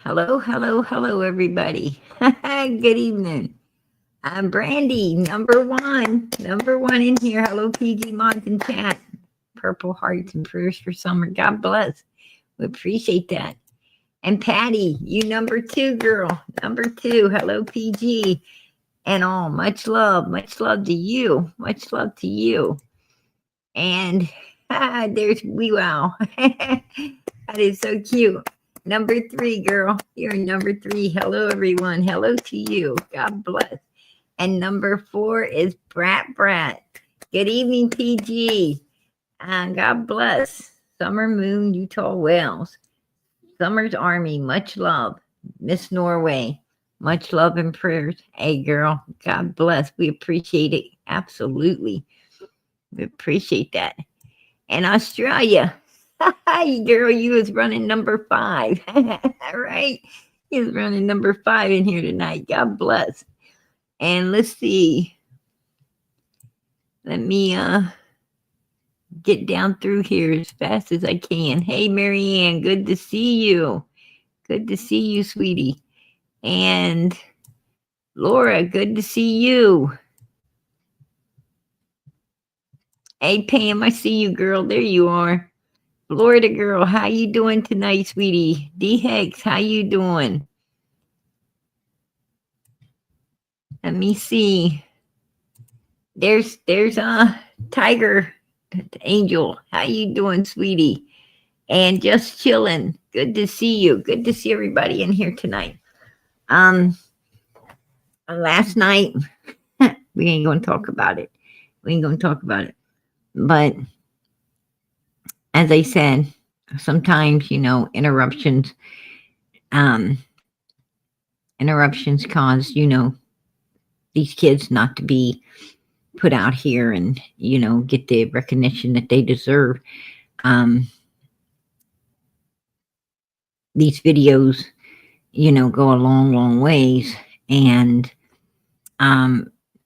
Hello, hello, hello, everybody. Good evening. I'm Brandy, number one in here. Hello, PG Mods in chat. Purple hearts and prayers for summer. God bless. We appreciate that. And Patty, you number two, girl. Number two. Hello, PG. And all. Much love. Much love to you. Much love to you. And there's Wee Wow. That is so cute. Number three, girl. You're number three. Hello, everyone. Hello to you. God bless. And number four is Brat. Good evening, PG. And God bless. Summer Moon, Utah Wales. Summer's Army, much love. Miss Norway, much love and prayers. Hey, girl. God bless. We appreciate it. Absolutely. We appreciate that. And Australia. Girl, you was running number five. Right? You was running number five in here tonight. God bless. And let's see. Let me get down through here as fast as I can. Hey, Marianne, good to see you. Good to see you, sweetie. And Laura, good to see you. Hey, Pam, I see you, girl. There you are. Florida girl, how you doing tonight, sweetie? D-Hex, how you doing? Let me see. There's Tiger Angel. How you doing, sweetie? And just chilling. Good to see you. Good to see everybody in here tonight. Last night we ain't gonna talk about it. But as I said, sometimes interruptions cause these kids not to be put out here and get the recognition that they deserve. These videos go a long ways, and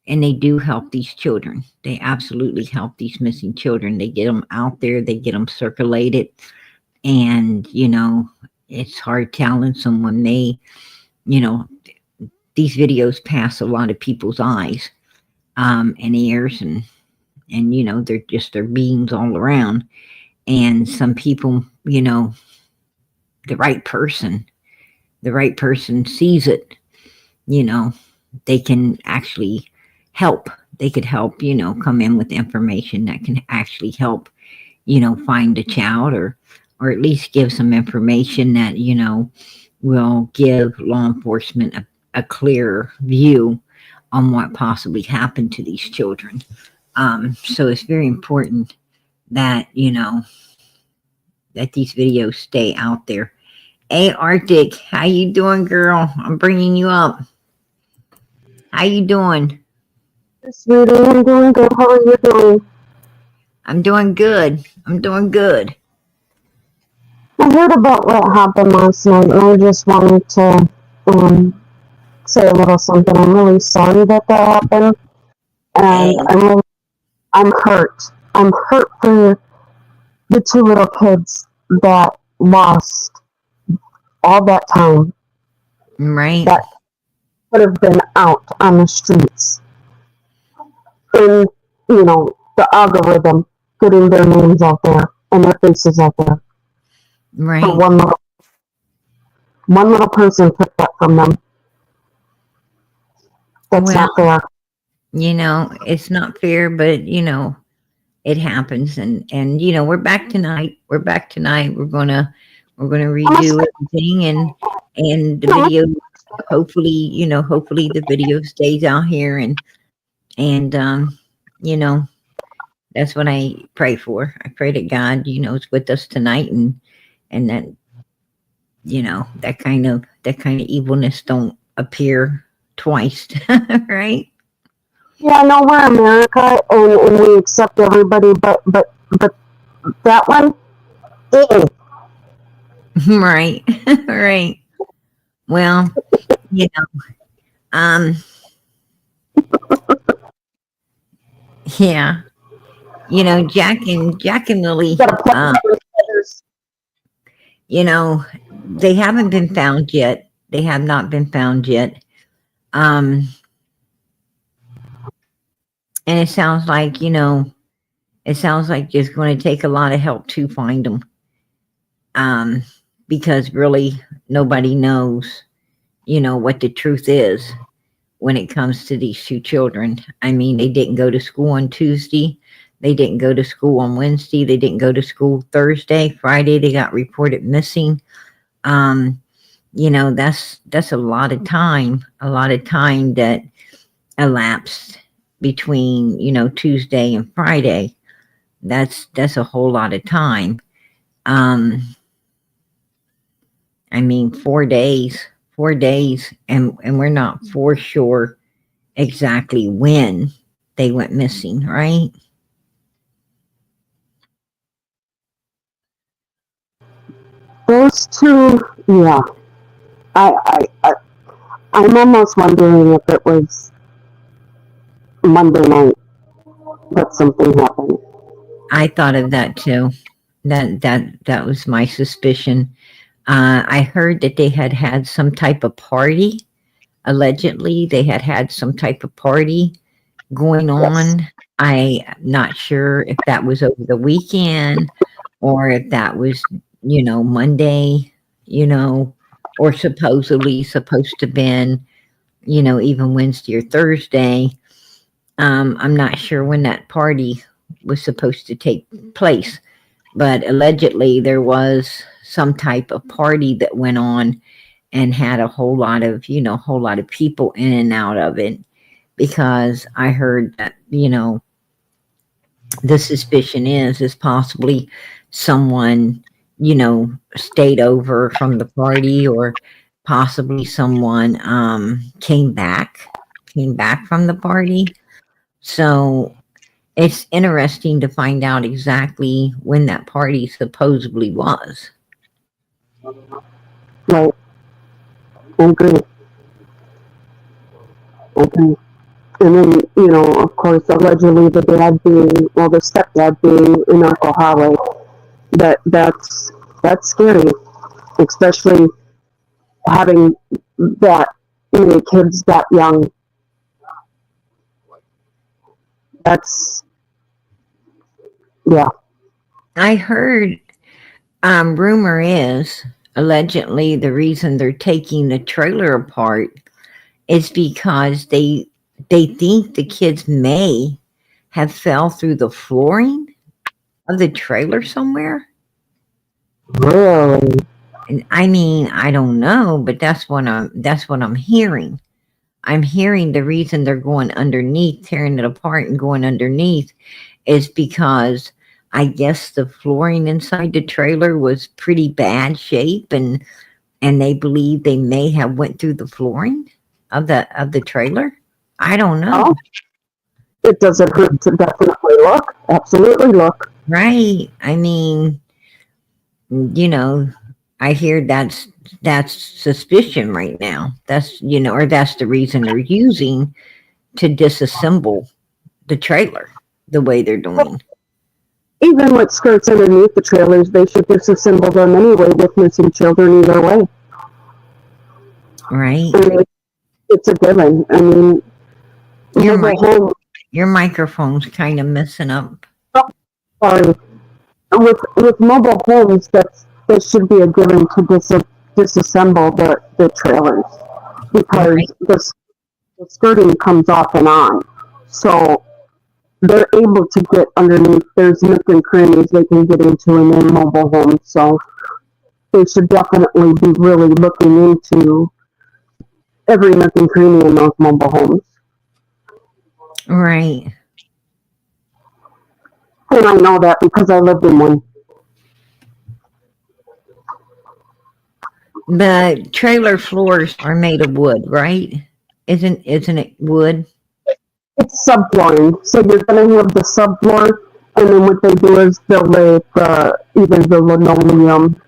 they do help these children. They absolutely help these missing children. They get them out there, they get them circulated, and it's hard telling someone these videos pass a lot of people's eyes and ears, and they're beams all around. And some people, the right person sees it, they can actually help. They could help, come in with information that can actually help, find a child, or at least give some information that, will give law enforcement a clearer view on what possibly happened to these children. So it's very important that, that these videos stay out there. Hey, Arctic, how you doing, girl? I'm bringing you up. How you doing? Sweetie, I'm doing good. How are you doing? I'm doing good. I heard about what happened last night, and I just wanted to say a little something. I'm really sorry that happened, and I'm hurt. I'm hurt for the two little kids that lost all that time. Right. That could have been out on the streets. And, the algorithm getting their names out there and their faces out there. Right. For one little person took that from them. That's not fair. It's not fair, but it happens, and we're back tonight. We're gonna redo everything, and the video, hopefully the video stays out here, and that's what I pray for. I pray that God, is with us tonight, and that that kind of evilness don't appear twice. Right. Yeah, I know we're America, and we accept everybody, but that one, Right. Right. Well, yeah, Jack and Lily, they haven't been found yet. They have not been found yet. And it sounds like, it sounds like it's going to take a lot of help to find them. Because really nobody knows, what the truth is when it comes to these two children. I mean, they didn't go to school on Tuesday. They didn't go to school on Wednesday. They didn't go to school Thursday. Friday, they got reported missing. That's a lot of time that elapsed between, Tuesday and Friday. That's a whole lot of time. I mean, 4 days, and we're not for sure exactly when they went missing, right? Those two, yeah. I'm almost wondering if it was Monday night that something happened. I thought of that too. That was my suspicion. I heard that they had some type of party. Allegedly, they had some type of party going on. Yes. I'm not sure if that was over the weekend or if that was, Monday, or supposedly supposed to been, even Wednesday or Thursday. I'm not sure when that party was supposed to take place, but allegedly there was some type of party that went on and had a whole lot of people in and out of it, because I heard that, the suspicion is possibly someone, stayed over from the party, or possibly someone came back from the party. So it's interesting to find out exactly when that party supposedly was. Right. I agree. And then, of course, allegedly the stepdad being an alcoholic. That's scary, especially having that many kids that young. That's, yeah. I heard, rumor is allegedly the reason they're taking the trailer apart is because they think the kids may have fell through the flooring of the trailer somewhere. Really? And I mean, I don't know, but that's what I'm hearing. I'm hearing the reason they're going underneath, tearing it apart and going underneath, is because I guess the flooring inside the trailer was pretty bad shape, and they believe they may have went through the flooring of the trailer. I don't know. Oh, it doesn't hurt to definitely look. Absolutely look. Right. I mean, I hear that's suspicion right now. That's, or that's the reason they're using to disassemble the trailer the way they're doing. Even with skirts underneath the trailers, they should disassemble them anyway with missing children either way. Right. I mean, it's a given. I mean, your microphone's kind of messing up. Oh, sorry. With mobile homes, that should be a given to disassemble the trailers, because Right. the skirting comes off and on. So they're able to get underneath. There's nook and crannies they can get into in their mobile homes. So they should definitely be really looking into every nook and cranny in those mobile homes. Right. And I know that because I lived in one. The trailer floors are made of wood, right? Isn't it wood? It's subflooring, so you're going to have the subfloor, and then what they do is they'll lay either the linoleum,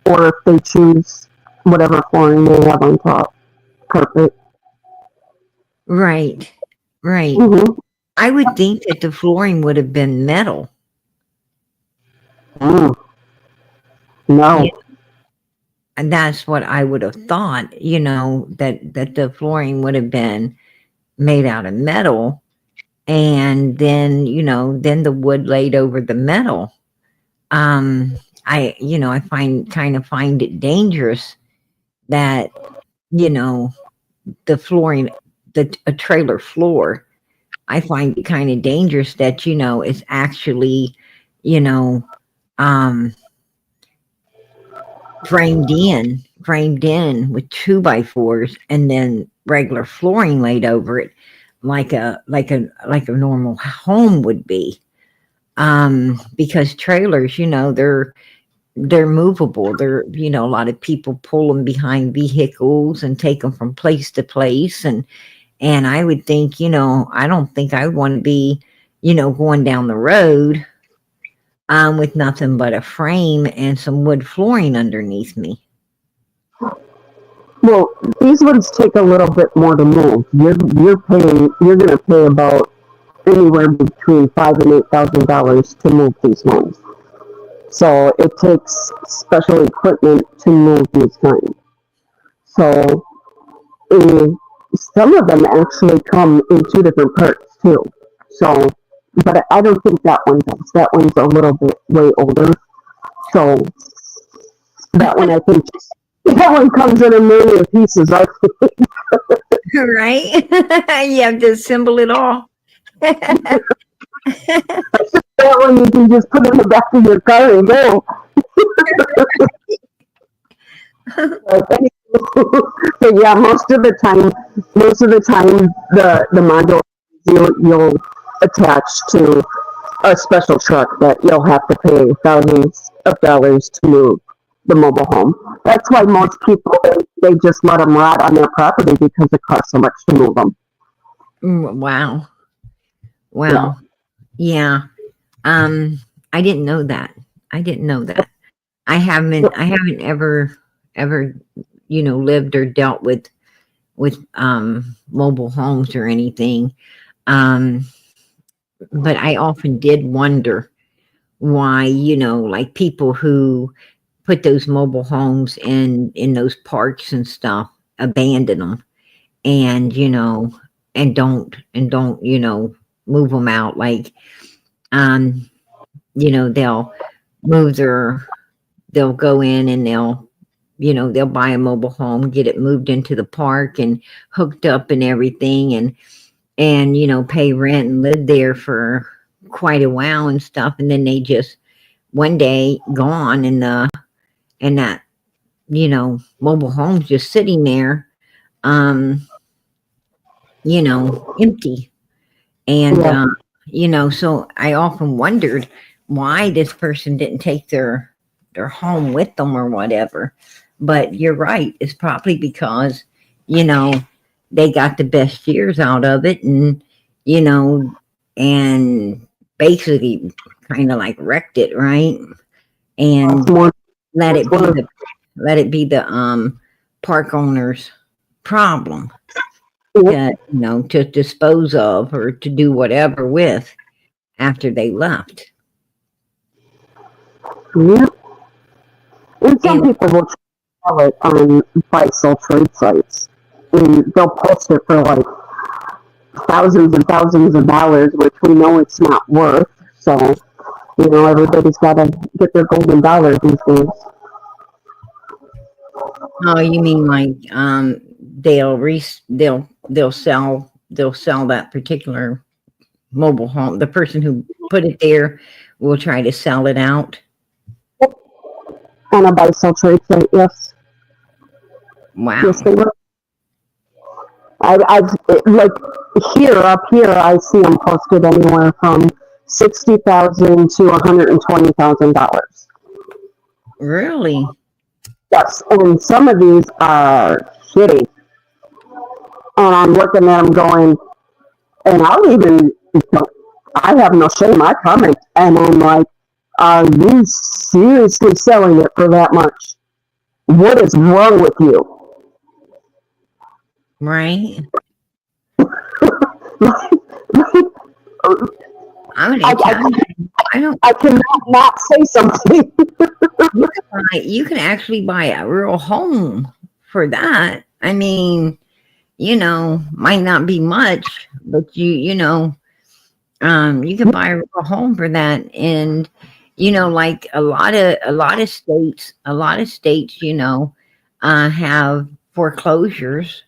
or if they choose whatever flooring they have on top, carpet. Right. Right. Mm-hmm. I would think that the flooring would have been metal. No. Yeah. And that's what I would have thought, that the flooring would have been made out of metal, and then, then the wood laid over the metal. I find it dangerous that, the flooring, a trailer floor, I find it kind of dangerous that, it's actually, you know, um, framed in with 2x4s, and then regular flooring laid over it, like a normal home would be. Because trailers, they're movable. A lot of people pull them behind vehicles and take them from place to place. And I would think, I don't think I want to be, going down the road, with nothing but a frame and some wood flooring underneath me. Well, these ones take a little bit more to move. You're going to pay about anywhere between $5,000 and $8,000 to move these ones. So it takes special equipment to move these things. So some of them actually come in two different parts too. So, but I don't think that one does. That one's a little bit way older. So that one, I think, that one comes in a million pieces. I think. Right? You have to assemble it all. That one you can just put in the back of your car and go. But yeah, most of the time, the module you'll attach to a special truck that you'll have to pay thousands of dollars to move the mobile home. That's why most people, they just let them rot on their property because it costs so much to move them. Wow. Yeah. I didn't know that. I haven't ever lived or dealt with mobile homes or anything. But I often did wonder why, like people who put those mobile homes in those parks and stuff, abandon them, and and don't move them out. Like, they'll they'll go in and they'll buy a mobile home, get it moved into the park and hooked up and everything, and pay rent and live there for quite a while and stuff, and then they just one day gone, and that mobile home's just sitting there, empty. And so I often wondered why this person didn't take their home with them or whatever. But you're right, it's probably because they got the best years out of it, and and basically kind of like wrecked it, right? And let it be the park owner's problem, to dispose of or to do whatever with after they left. Yeah. And some people will sell it on buy-sell trade sites. And they'll post it for like thousands and thousands of dollars, which we know it's not worth. So, everybody's got to get their golden dollar these days. Oh, you mean like they'll sell that particular mobile home. The person who put it there will try to sell it out. On a buy-sell trade site, yes. Wow. Yes, they will. I've like up here, I see them posted anywhere from $60,000 to $120,000. Really? Yes, and some of these are shitty. And I'm looking at them going, and I have no shame. I comment, and I'm like, are you seriously selling it for that much? What is wrong with you? Right. I cannot not say something. you can actually buy a real home for that. I mean, might not be much, but you can buy a real home for that. And, like a lot of states, have foreclosures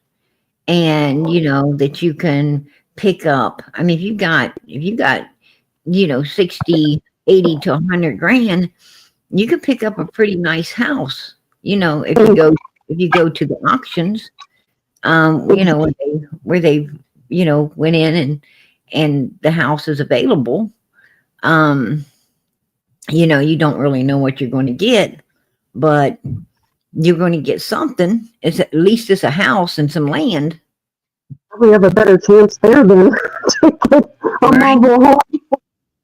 and, that you can pick up. I mean, if you got, 60, 80 to 100 grand, you can pick up a pretty nice house, if you go to the auctions, where they, went in and the house is available. You don't really know what you're going to get, but you're going to get something. It's at least it's a house and some land. We have a better chance there than to get a mobile home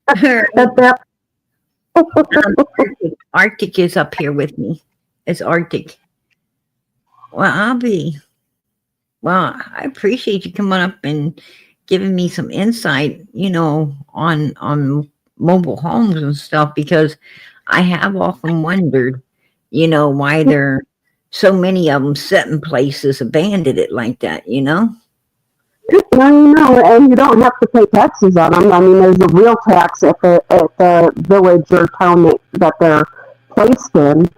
at that. Arctic is up here with me. It's Arctic. Well, I appreciate you coming up and giving me some insight, on mobile homes and stuff, because I have often wondered, why there are so many of them set in places abandoned it like that, No, and you don't have to pay taxes on them. I mean, there's a real tax at the village or town that they're placed in.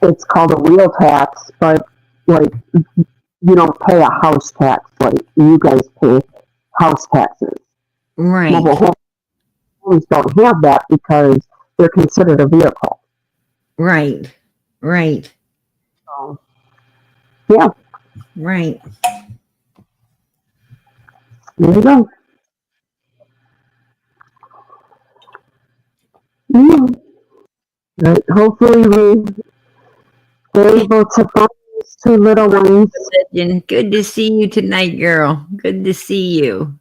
It's called a real tax, but like you don't pay a house tax. Like you guys pay house taxes. Right. Mobile homes don't have that because they're considered a vehicle. Right. So, yeah. Right. There you go. Yeah. Right. Hopefully we're able to find these two little ones. Good to see you tonight, girl. Good to see you.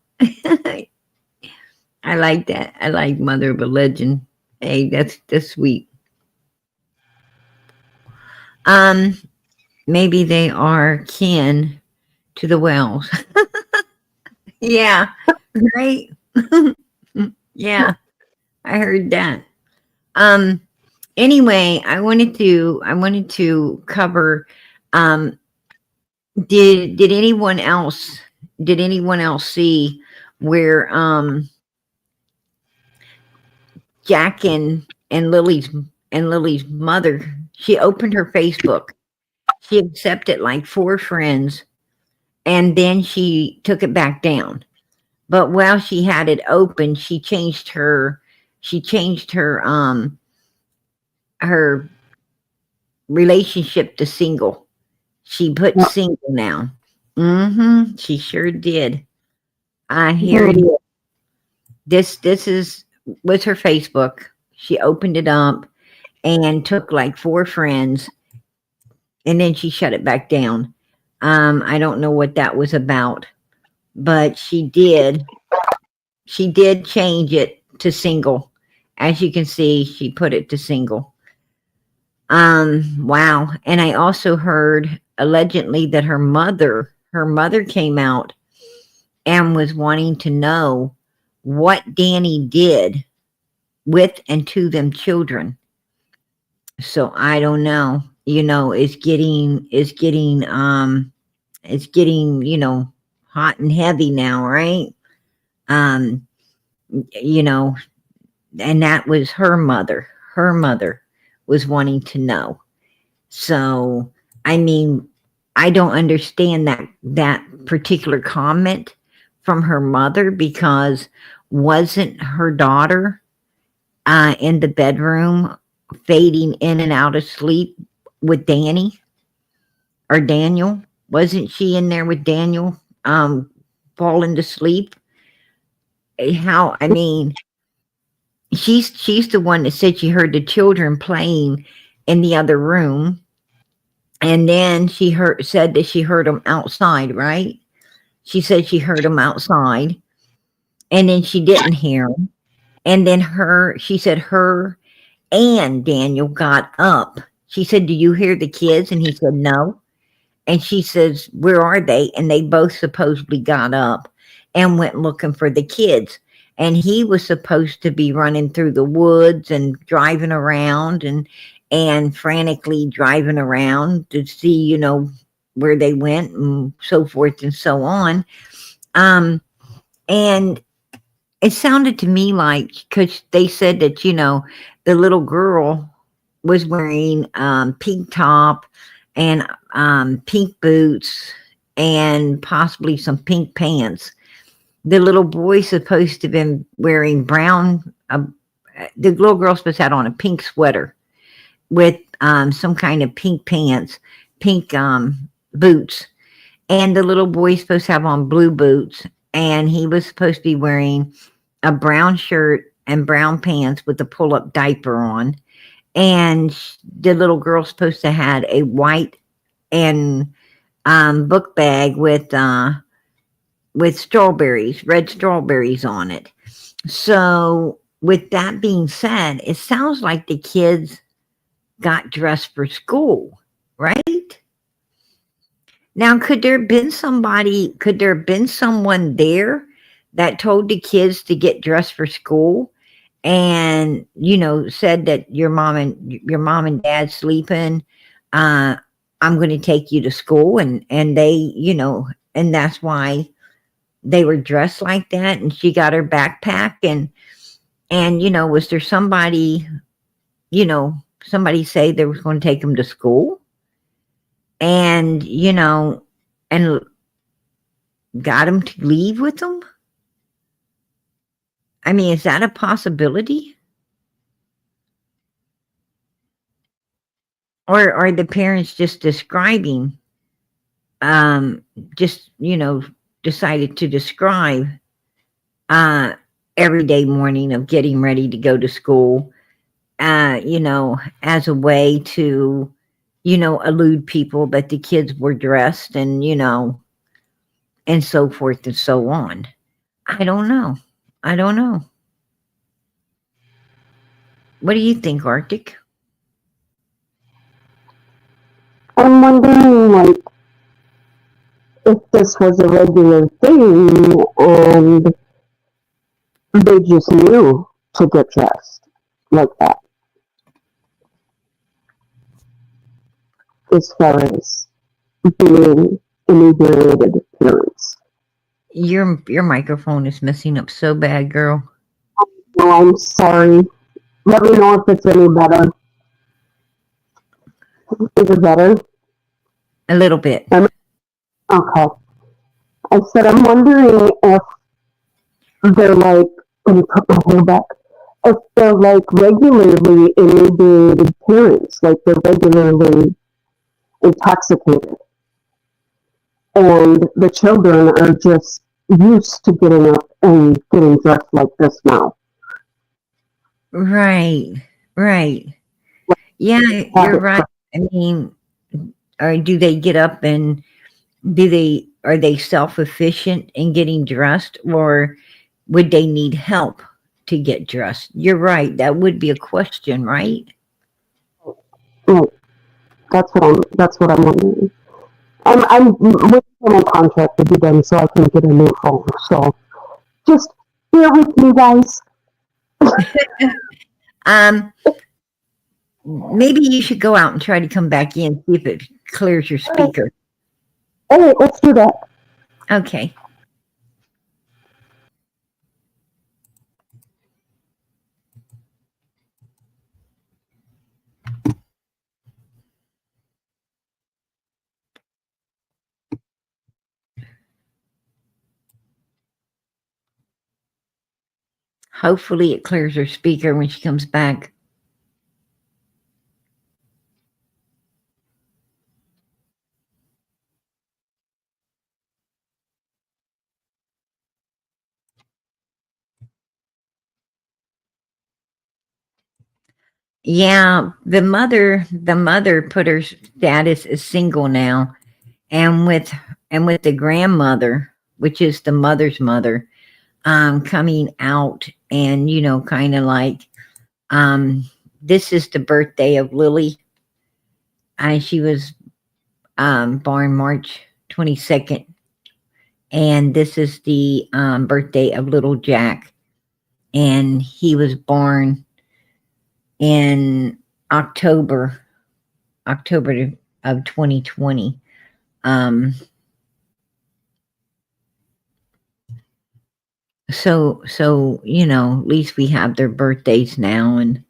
I like that. I like Mother of a Legend. Hey, that's sweet. Maybe they are kin to the Wells. Yeah, right. Yeah, I heard that. Anyway, I wanted to cover. Did anyone else see where Jack and Lily's mother, she opened her Facebook. She accepted like 4 friends, and then she took it back down. But while she had it open, she changed her her relationship to single. She put single now. She sure did. Here it is. This is with her Facebook. She opened it up and took like 4 friends, and then she shut it back down. I don't know what that was about, but she did change it to single. As you can see, she put it to single. Wow. And I also heard allegedly that her mother came out and was wanting to know what Danny did with and to them children. So I don't know, it's getting, hot and heavy now, right? And that was her mother. Her mother was wanting to know. So, I mean, I don't understand that particular comment from her mother, because wasn't her daughter in the bedroom fading in and out of sleep with Danny or Daniel? Wasn't she in there with Daniel falling to sleep? How, I mean, she's the one that said she heard the children playing in the other room, and then she said that she heard them outside, right? She said she heard them outside, and then she didn't hear them, and then she said her and Daniel got up. She said, "Do you hear the kids?" And he said, "No." And she says, "Where are they?" And they both supposedly got up and went looking for the kids. And he was supposed to be running through the woods and driving around, and and frantically driving around to see, where they went and so forth and so on. And it sounded to me like, because they said that, the little girl was wearing pink top and pink boots and possibly some pink pants. The little boy's supposed to have been wearing brown. The little girl's supposed to have on a pink sweater with some kind of pink pants, pink boots. And the little boy's supposed to have on blue boots. And he was supposed to be wearing a brown shirt and brown pants with a pull-up diaper on. And the little girl's supposed to have had a white and book bag with strawberries, red strawberries on it. So with that being said, it sounds like the kids got dressed for school, right? Now, could there have been someone there that told the kids to get dressed for school and, said that your mom and dad sleeping, I'm going to take you to school, and they, and that's why they were dressed like that, and she got her backpack and was there somebody say they was going to take them to school and and got them to leave with them? I mean, is that a possibility? Or are the parents just describing, decided to describe everyday morning of getting ready to go to school, as a way to, elude people that the kids were dressed and, and so forth and so on. I don't know. What do you think, Arctic? I'm wondering, like, if this was a regular thing and they just knew to get dressed like that. As far as being inebriated parents. Your microphone is messing up so bad, girl. No, I'm sorry. Let me know if it's any better. Is it better? A little bit. Okay. I said, I'm wondering if they're like, let me put my hair back. If they're like regularly inebriated parents, like they're regularly intoxicated. And the children are just used to getting up and getting dressed like this now. Right. Yeah, you're right. I mean, or do they get up and are they self-efficient in getting dressed, or would they need help to get dressed? You're right. That would be a question, right? Right. That's what I'm wondering. I'm waiting for my contract to be done so I can get a new phone. So just bear with me, guys. Maybe you should go out and try to come back in, see if it clears your speaker. All right, let's do that. Okay. Hopefully it clears her speaker when she comes back. Yeah, the mother put her status as single now, and with the grandmother, which is the mother's mother, coming out and kind of like, this is the birthday of Lilly, and she was born March 22nd, and this is the birthday of little Jack, and he was born in October of 2020. So at least we have their birthdays now, and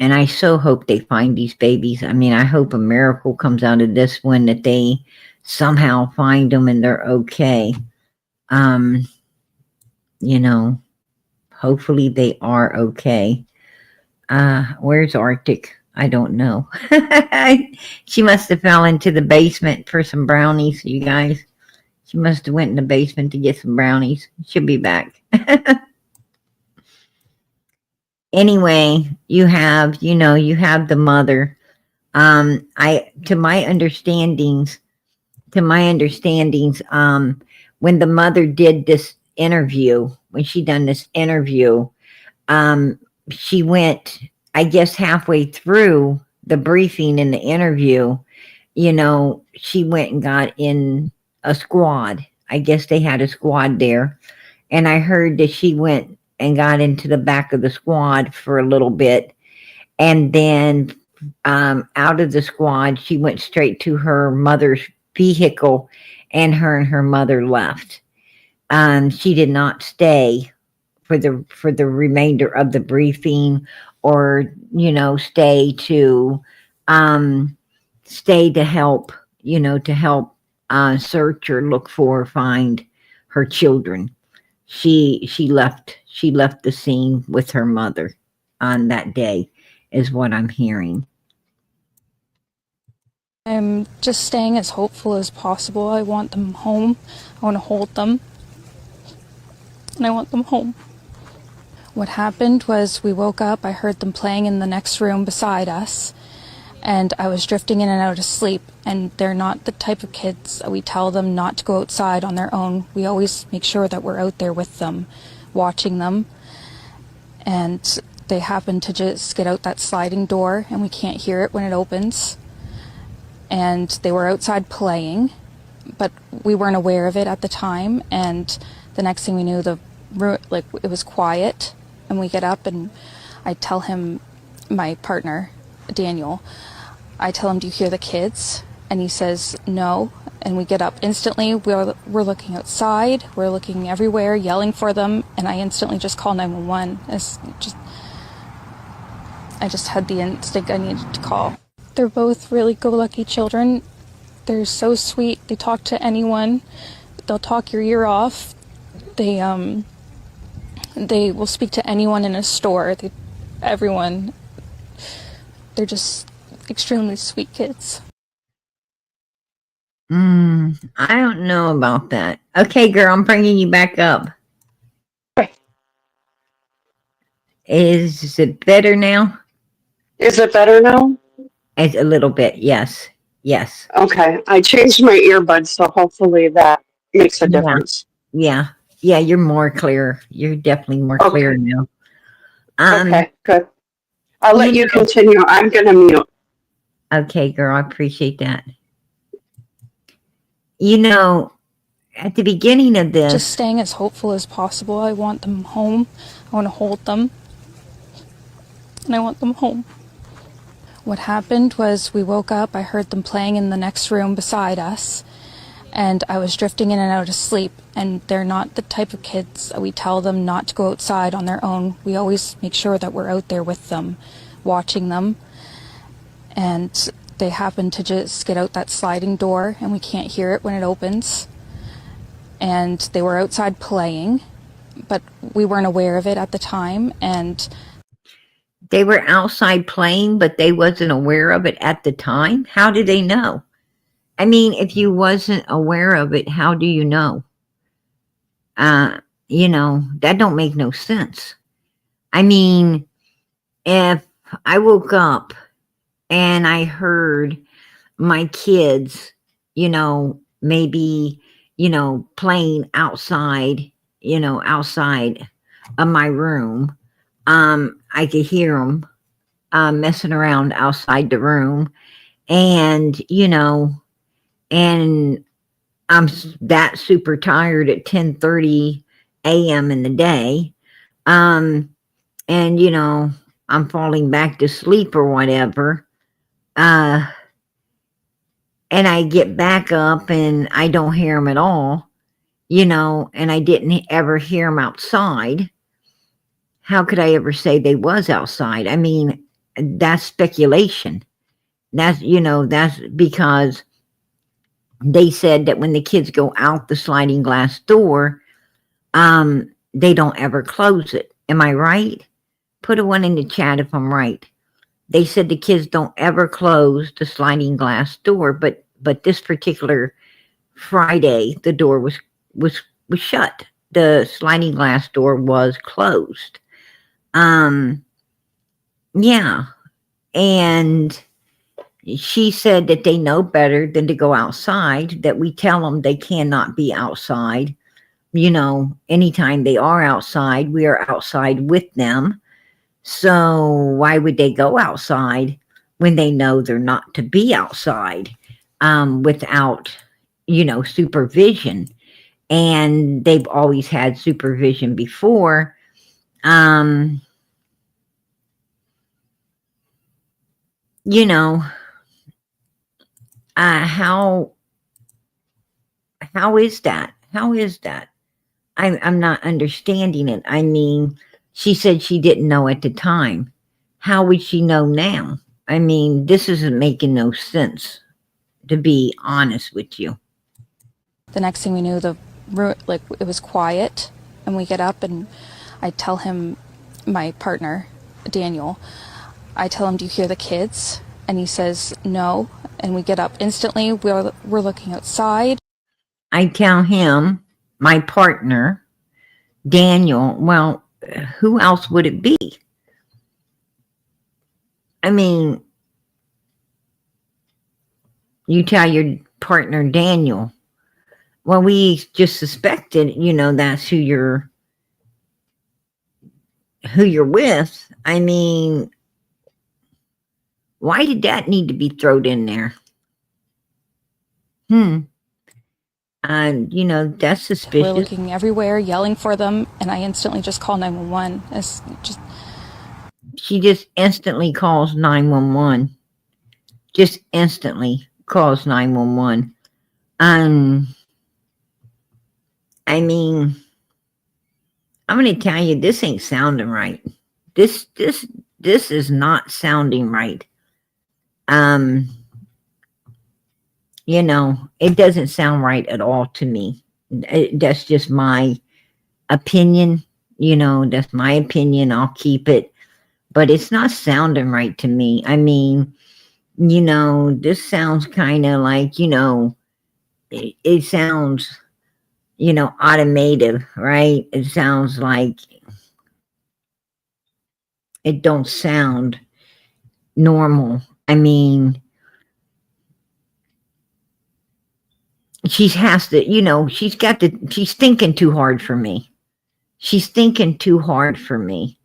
I so hope they find these babies. I mean, I hope a miracle comes out of this one, that they somehow find them and they're okay. Hopefully they are okay. Where's Arctic? I don't know. She must have fell into the basement for some brownies, you guys. She must have went in the basement to get some brownies. She'll be back. Anyway, you have the mother. To my understandings, when the mother did this interview, when she done this interview, she went, I guess, halfway through the briefing and the interview, she went and got in a squad. I guess they had a squad there. And I heard that she went and got into the back of the squad for a little bit. And then out of the squad, she went straight to her mother's vehicle, and her mother left. She did not stay for the remainder of the briefing, or stay to help search or look for or find her children. She left the scene with her mother on that day, is what I'm hearing. I'm just staying as hopeful as possible. I want them home. I want to hold them. And I want them home. What happened was we woke up, I heard them playing in the next room beside us, and I was drifting in and out of sleep. And they're not the type of kids that we tell them not to go outside on their own. We always make sure that we're out there with them, watching them. And they happen to just get out that sliding door, and we can't hear it when it opens. And they were outside playing, but we weren't aware of it at the time. And the next thing we knew, it was quiet, and we get up, and I tell him, my partner, Daniel, I tell him, "Do you hear the kids?" And he says, "No." And we get up instantly. We're looking outside, we're looking everywhere, yelling for them, and I instantly just call 911. I just had the instinct I needed to call. They're both really go-lucky children. They're so sweet. They talk to anyone. They'll talk your ear off. They will speak to anyone in a store. Everyone. They're just extremely sweet kids. I don't know about that. Okay, girl, I'm bringing you back up. Okay. Is it better now? Is it better now? It's a little bit, yes. Yes. Okay. I changed my earbuds, so hopefully that makes a difference. Yeah, you're more clear. You're definitely more clear now. Okay, good. I'll let you continue. I'm going to mute. Okay, girl, I appreciate that. At the beginning of this... Just staying as hopeful as possible. I want them home. I want to hold them. And I want them home. What happened was we woke up, I heard them playing in the next room beside us, and I was drifting in and out of sleep. And they're not the type of kids that we tell them not to go outside on their own. We always make sure that we're out there with them, watching them. And they happen to just get out that sliding door, and we can't hear it when it opens. And they were outside playing, but we weren't aware of it at the time. And they were outside playing, but they wasn't aware of it at the time? How did they know? I mean, if you wasn't aware of it, how do you know? That don't make no sense. I mean, if I woke up and I heard my kids, maybe, playing outside, outside of my room, I could hear them messing around outside the room, and and I'm that super tired at 10:30 a.m. in the day, and I'm falling back to sleep or whatever. And I get back up and I don't hear him at all, and I didn't ever hear him outside. How could I ever say they was outside? I mean, that's speculation. That's because they said that when the kids go out the sliding glass door, they don't ever close it. Am I right? Put a 1 in the chat if I'm right. They said the kids don't ever close the sliding glass door, but this particular Friday, the door was shut. The sliding glass door was closed. Yeah. And she said that they know better than to go outside, that we tell them they cannot be outside. Anytime they are outside, we are outside with them. So why would they go outside when they know they're not to be outside without, supervision? And they've always had supervision before. How is that? How is that? I'm not understanding it. I mean, she said she didn't know at the time. How would she know now? I mean, this isn't making no sense, to be honest with you. The next thing we knew, it was quiet, and we get up and I tell him, my partner, Daniel, I tell him, do you hear the kids? And he says, no. And we get up instantly. We're looking outside. I tell him, my partner, Daniel, well, who else would it be? I mean, you tell your partner, Daniel, well, we just suspected, that's who you're with. I mean, why did that need to be thrown in there? And, that's suspicious. We're looking everywhere, yelling for them, and I instantly just call 911. She just instantly calls 911. Just instantly calls 911. I mean, I'm going to tell you, this ain't sounding right. This is not sounding right. It doesn't sound right at all to me. That's just my opinion. That's my opinion. I'll keep it. But it's not sounding right to me. I mean, this sounds kind of like, it sounds, automated, right? It sounds like it don't sound normal. I mean, she's thinking too hard for me. She's thinking too hard for me,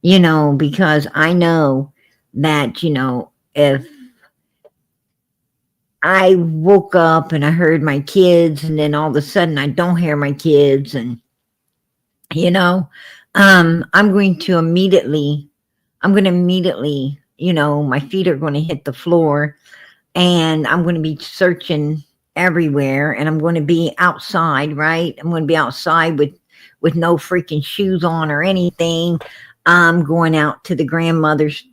because I know that, if I woke up and I heard my kids and then all of a sudden I don't hear my kids, and, I'm going to immediately, my feet are going to hit the floor, and I'm going to be searching everywhere, and I'm going to be outside, right? I'm going to be outside with no freaking shoes on or anything. I'm going out to the grandmother's,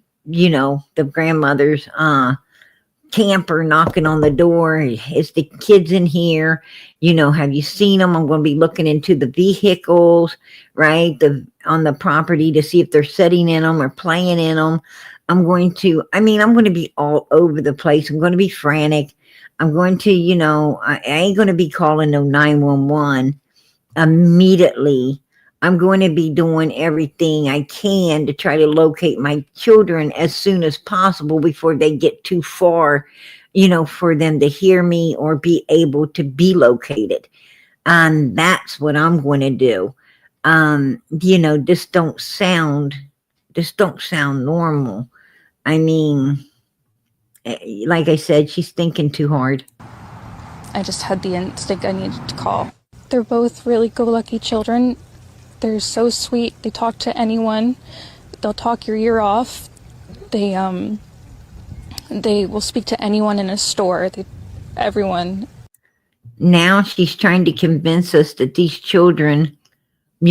camper, knocking on the door. Is the kids in here? Have you seen them? I'm going to be looking into the vehicles, right? On the property to see if they're sitting in them or playing in them. I'm going to be all over the place. I'm going to be frantic. I'm going to, I ain't going to be calling no 911 immediately. I'm going to be doing everything I can to try to locate my children as soon as possible before they get too far, for them to hear me or be able to be located. That's what I'm going to do. This don't sound normal. I mean, like I said, she's thinking too hard. I just had the instinct I needed to call. They're both really go-lucky children. They're so sweet. They talk to anyone. they'll talk your ear off. They will speak to anyone in a store. Everyone. Now she's trying to convince us that these children,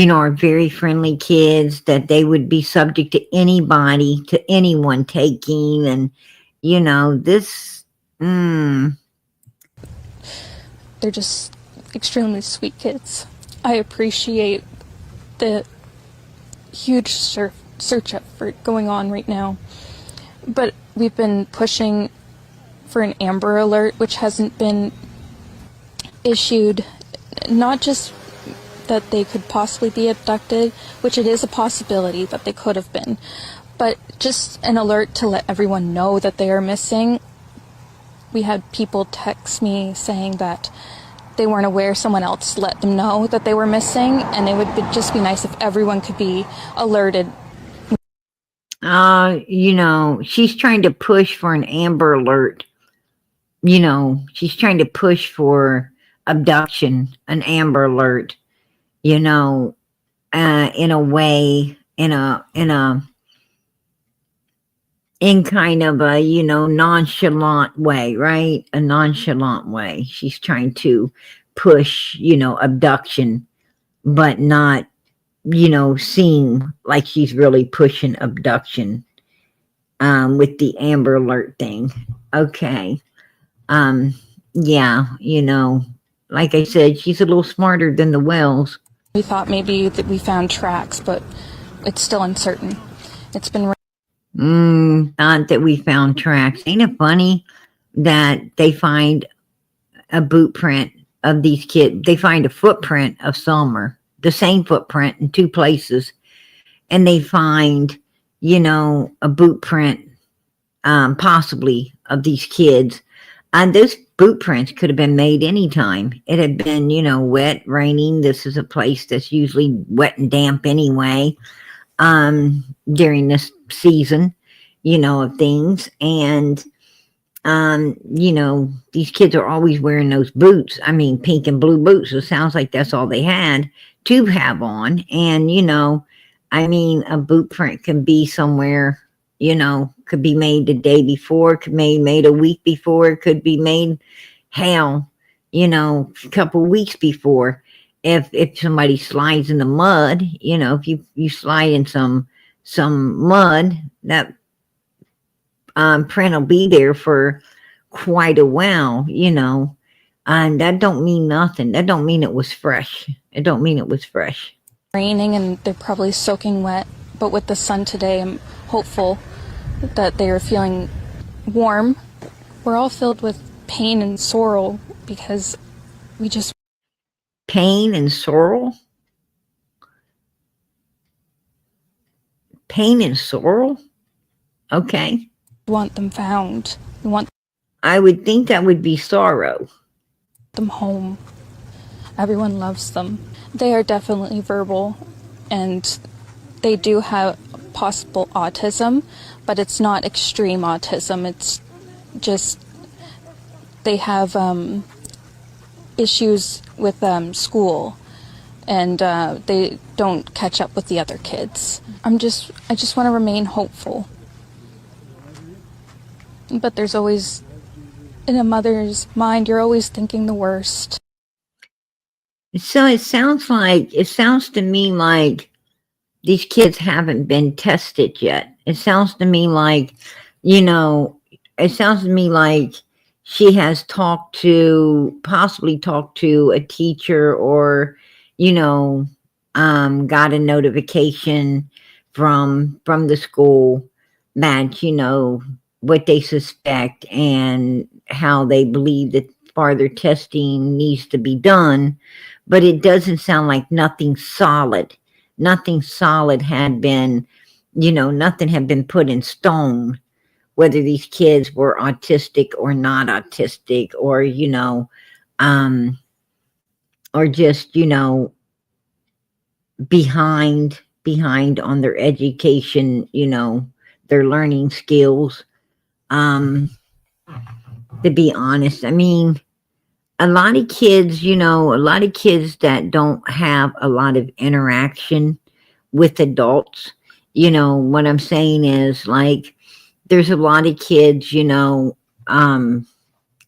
are very friendly kids, that they would be subject to anybody, to anyone taking, and, this, They're just extremely sweet kids. I appreciate the huge search effort going on right now. But we've been pushing for an Amber Alert, which hasn't been issued, not just that they could possibly be abducted, which it is a possibility that they could have been, but just an alert to let everyone know that they are missing. We had people text me saying that they weren't aware, someone else let them know that they were missing, and it would just be nice if everyone could be alerted. She's trying to push for an Amber Alert. She's trying to push for abduction, an Amber Alert, in a way, in kind of a, nonchalant way, right? A nonchalant way. She's trying to push, abduction, but not, seem like she's really pushing abduction, with the Amber Alert thing. Okay. Yeah, like I said, she's a little smarter than the Wells. We thought maybe that we found tracks, but it's still uncertain. It's been Thought that we found tracks. Ain't it funny that they find a boot print of these kids? They find a footprint of Summer, the same footprint in two places, and they find, a boot print, possibly of these kids. And those boot prints could have been made anytime. It had been, wet, raining. This is a place that's usually wet and damp anyway, during this season, of things. And, these kids are always wearing those boots. I mean, pink and blue boots. It sounds like that's all they had to have on. And, a boot print can be somewhere, could be made the day before, could be made a week before, could be made, a couple weeks before. If somebody slides in the mud, if you slide in some mud, that print will be there for quite a while, and that don't mean nothing. That don't mean it was fresh. It don't mean it was fresh. Raining and they're probably soaking wet, but with the sun today, I'm hopeful that they are feeling warm. We're all filled with pain and sorrow because we just... Pain and sorrow? Pain and sorrow? Okay. want them found. We want I would think that would be sorrow. them home. Everyone loves them. They are definitely verbal, and they do have possible autism, but it's not extreme autism. It's just they have issues with school, and they don't catch up with the other kids. I just want to remain hopeful. But there's always, in a mother's mind, you're always thinking the worst. So it sounds to me like these kids haven't been tested yet. It sounds to me like, it sounds to me like she has possibly talked to a teacher, or, got a notification from the school that, what they suspect and how they believe that farther testing needs to be done. But it doesn't sound like nothing solid had been, nothing had been put in stone, whether these kids were autistic or not autistic, or, or just, behind on their education, their learning skills. To be honest, I mean, a lot of kids that don't have a lot of interaction with adults, What I'm saying is, like, there's a lot of kids,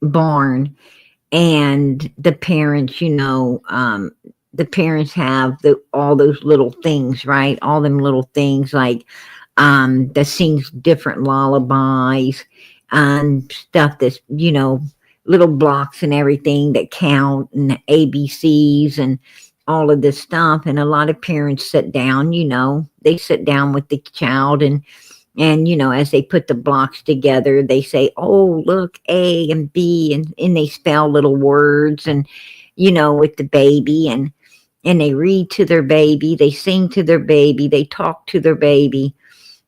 born, and the parents have all those little things, right? All them little things, like, that sings different lullabies and stuff that's, little blocks and everything that count, and ABCs and all of this stuff. And a lot of parents sit down, they sit down with the child, and as they put the blocks together, they say, oh, look, A and B, and they spell little words, and with the baby, and they read to their baby, they sing to their baby, they talk to their baby.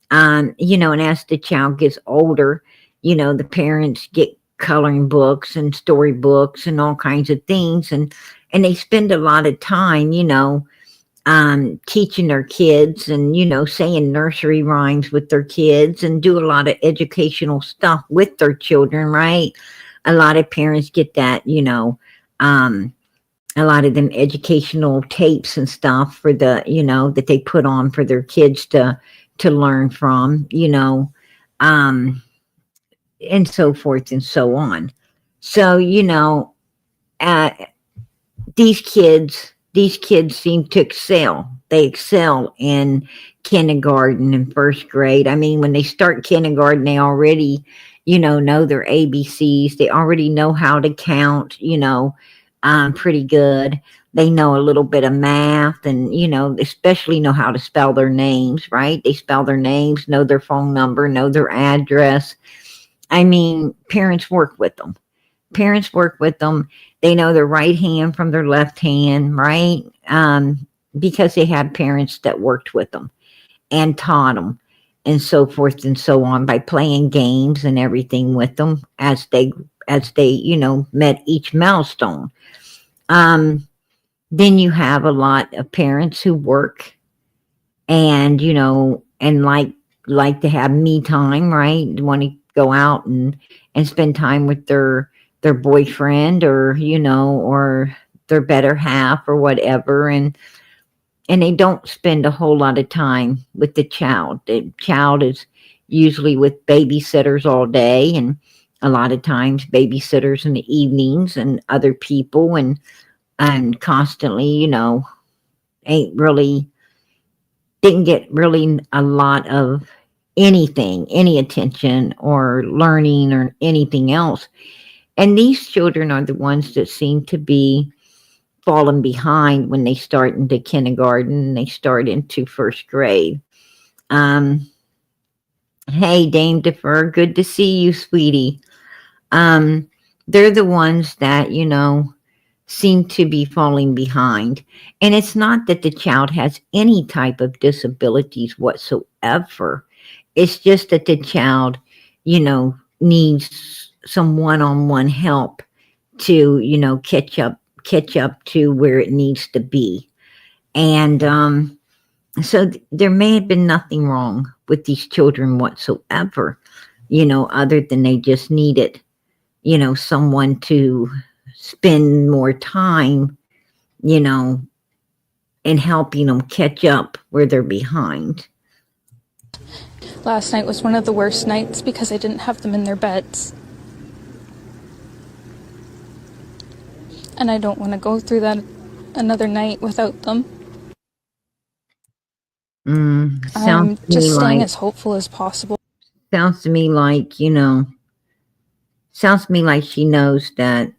And as the child gets older, the parents get coloring books and storybooks and all kinds of things, and they spend a lot of time, teaching their kids, and saying nursery rhymes with their kids, and do a lot of educational stuff with their children, right? A lot of parents get that, a lot of them educational tapes and stuff for the, that they put on for their kids to learn from, and so forth and so on. So, uh, these kids seem to excel. They excel in kindergarten and first grade. I mean, when they start kindergarten, they already, know their ABCs. They already know how to count, pretty good. They know a little bit of math, and, especially know how to spell their names, right? They spell their names, know their phone number, know their address. I mean, parents work with them. They know their right hand from their left hand, right? Because they had parents that worked with them and taught them, and so forth and so on, by playing games and everything with them as they met each milestone. Then you have a lot of parents who work, and and like to have me time, right? Want to go out and spend time with their boyfriend, or or their better half, or whatever, and they don't spend a whole lot of time with the child. The child is usually with babysitters all day, and a lot of times babysitters in the evenings, and other people, and constantly, didn't get really a lot of anything, any attention or learning or anything else. And these children are the ones that seem to be falling behind when they start into kindergarten and they start into first grade. Hey, Dame Defer, good to see you, sweetie. They're the ones that, seem to be falling behind. And it's not that the child has any type of disabilities whatsoever. It's just that the child, needs some one-on-one help to, catch up to where it needs to be. And so there may have been nothing wrong with these children whatsoever, other than they just needed, someone to spend more time, in helping them catch up where they're behind. Last night was one of the worst nights because I didn't have them in their beds. And I don't want to go through that another night without them. I'm just staying as hopeful as possible. Sounds to me like she knows that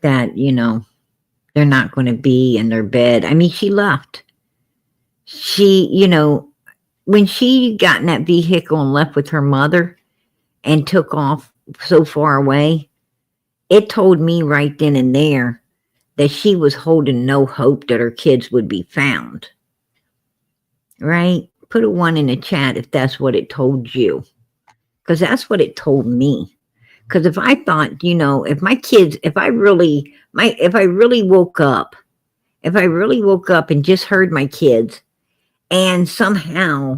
they're not going to be in their bed. I mean, she left. When she got in that vehicle and left with her mother and took off so far away, it told me right then and there that she was holding no hope that her kids would be found. Right? Put a 1 in the chat if that's what it told you. Because that's what it told me. Because if I thought, if my kids, if I really woke up and just heard my kids, and somehow,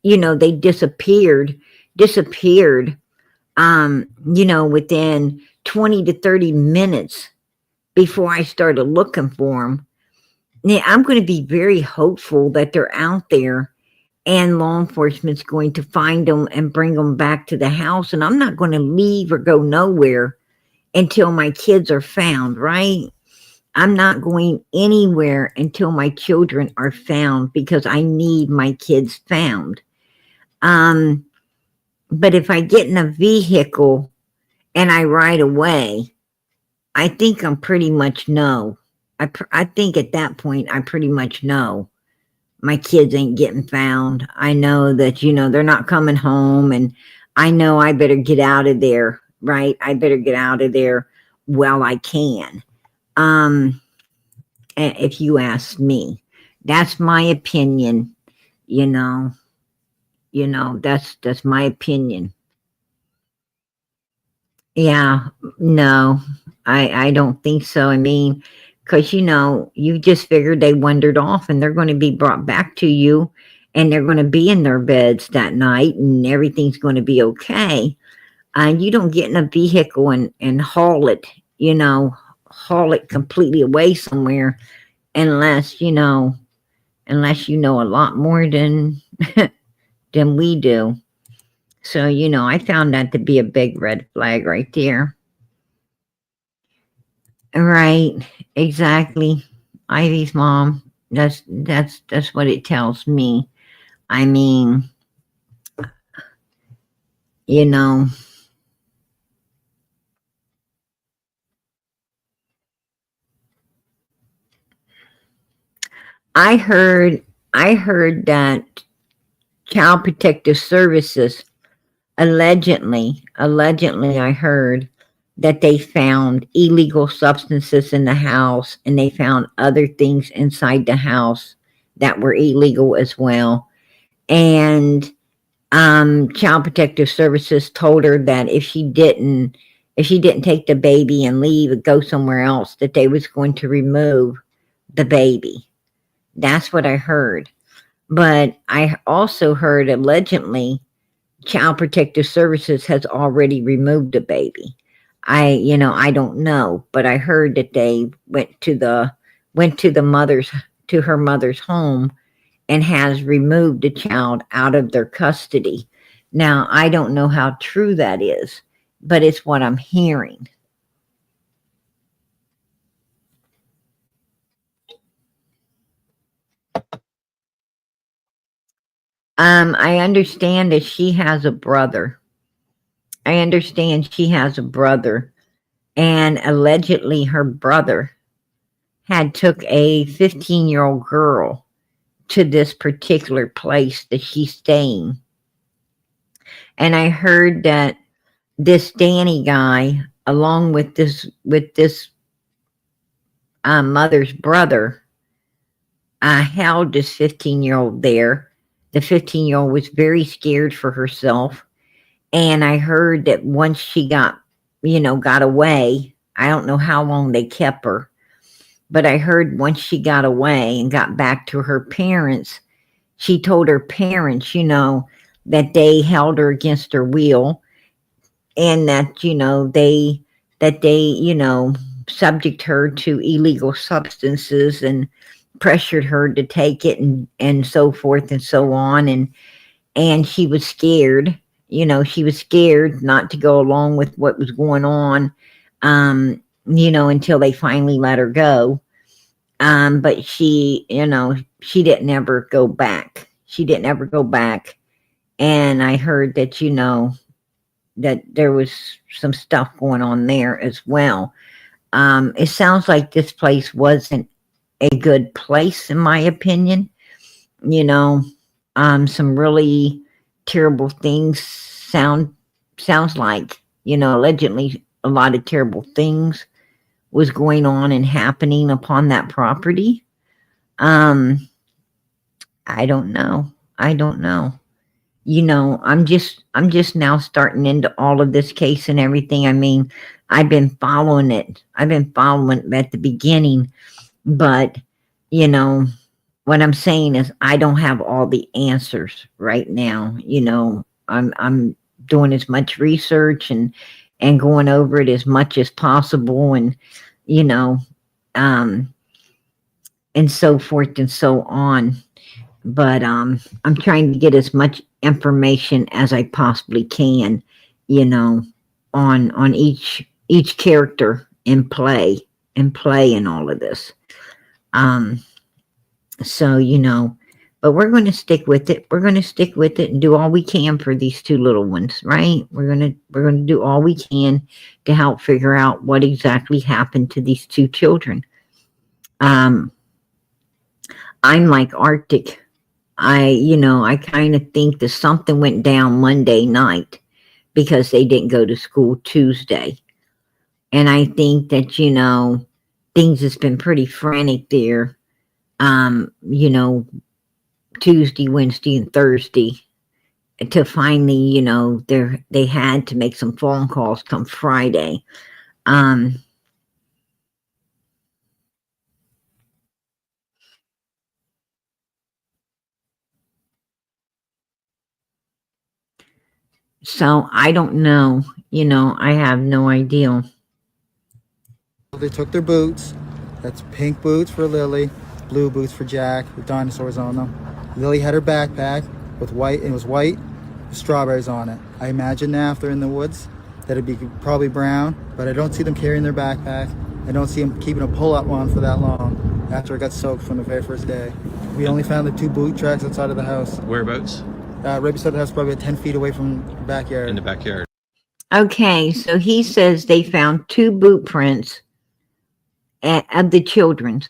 they disappeared, within 20 to 30 minutes before I started looking for them, I'm going to be very hopeful that they're out there, and law enforcement's going to find them and bring them back to the house. And I'm not going to leave or go nowhere until my kids are found, right? I'm not going anywhere until my children are found, because I need my kids found. But if I get in a vehicle and I ride away, I think I'm pretty much know. I think at that point, I pretty much know my kids ain't getting found. I know that, they're not coming home, and I know I better get out of there, right? I better get out of there while I can. If you ask me, that's my opinion, that's my opinion. Yeah, no, I don't think so. I mean, because, you just figured they wandered off and they're going to be brought back to you, and they're going to be in their beds that night and everything's going to be okay. You don't get in a vehicle and haul it, haul it completely away somewhere unless you know a lot more than than we do. So, I found that to be a big red flag right there. Right, exactly. Ivy's mom. That's what it tells me. I mean, I heard that Child Protective Services allegedly I heard that they found illegal substances in the house, and they found other things inside the house that were illegal as well. And Child Protective Services told her that if she didn't take the baby and leave and go somewhere else, that they was going to remove the baby. That's what I heard. But I also heard allegedly Child Protective Services has already removed the baby. I don't know, but I heard that they went to her mother's home and has removed the child out of their custody. Now, I don't know how true that is, but it's what I'm hearing. I understand that she has a brother. And allegedly her brother had took a 15-year-old girl to this particular place that she's staying. And I heard that this Danny guy, along with this mother's brother, held this 15-year-old there. The 15-year-old was very scared for herself. And I heard that once she got away, I don't know how long they kept her, but I heard once she got away and got back to her parents, she told her parents, that they held her against her will, and that, they subject her to illegal substances and pressured her to take it, and so forth and so on. And she was scared. She was scared not to go along with what was going on, until they finally let her go. But she didn't ever go back. And I heard that, that there was some stuff going on there as well. It sounds like this place wasn't a good place, in my opinion. Some really terrible things sounds like, allegedly a lot of terrible things was going on and happening upon that property. I don't know. I'm just now starting into all of this case and everything. I mean, I've been following it at the beginning, but what I'm saying is I don't have all the answers right now. I'm doing as much research and going over it as much as possible, and and so forth and so on. I'm trying to get as much information as I possibly can, you know, on each character in play in all of this. So, you know, but we're going to stick with it. We're going to stick with it and do all we can for these two little ones, right? We're going to do all we can to help figure out what exactly happened to these two children. I'm like Arctic. I kind of think that something went down Monday night because they didn't go to school Tuesday. And I think that, things has been pretty frantic there. Tuesday, Wednesday, and Thursday to finally, they had to make some phone calls come Friday. So I don't know, I have no idea. They took their boots. That's pink boots for Lily, blue boots for Jack with dinosaurs on them. Lily had her backpack with white, and it was white with strawberries on it. I imagine now if they're in the woods that it'd be probably brown, but I don't see them carrying their backpack. I don't see them keeping a pull-up one for that long after it got soaked from the very first day. We only found the 2 boot tracks outside of the house. Whereabouts? Right beside the house, probably 10 feet away from the backyard. In the backyard. Okay, so he says they found 2 boot prints of the children's,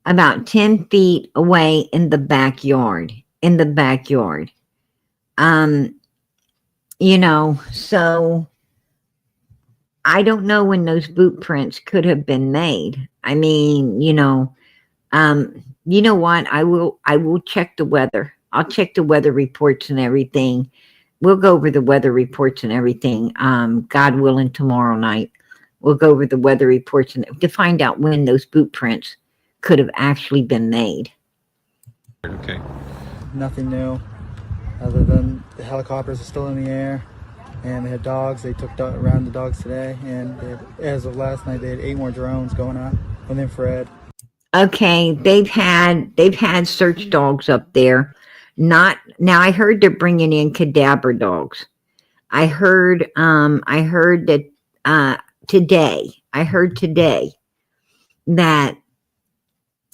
about 10 feet away in the backyard. So I don't know when those boot prints could have been made. I mean, you know what? I will check the weather. I'll check the weather reports and everything. We'll go over the weather reports and everything. God willing, tomorrow night. We'll go over the weather reports to find out when those boot prints could have actually been made. Okay. Nothing new, other than the helicopters are still in the air, and they had dogs. They took around the dogs today, and as of last night, they had 8 more drones going up with infrared. Okay, they've had search dogs up there. Now I heard they're bringing in cadaver dogs. I heard that today that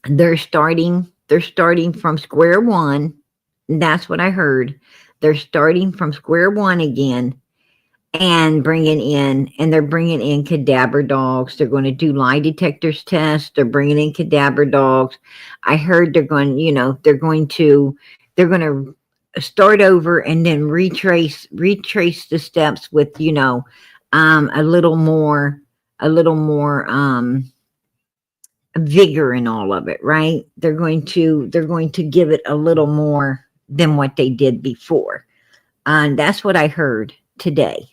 they're starting from square one. That's what I heard. They're starting from square one again and they're bringing in cadaver dogs. They're going to do lie detectors tests. They're bringing in cadaver dogs. I heard they're going to start over and then retrace the steps with, a little more vigor in all of it, right? They're going to give it a little more than what they did before. And that's what I heard today.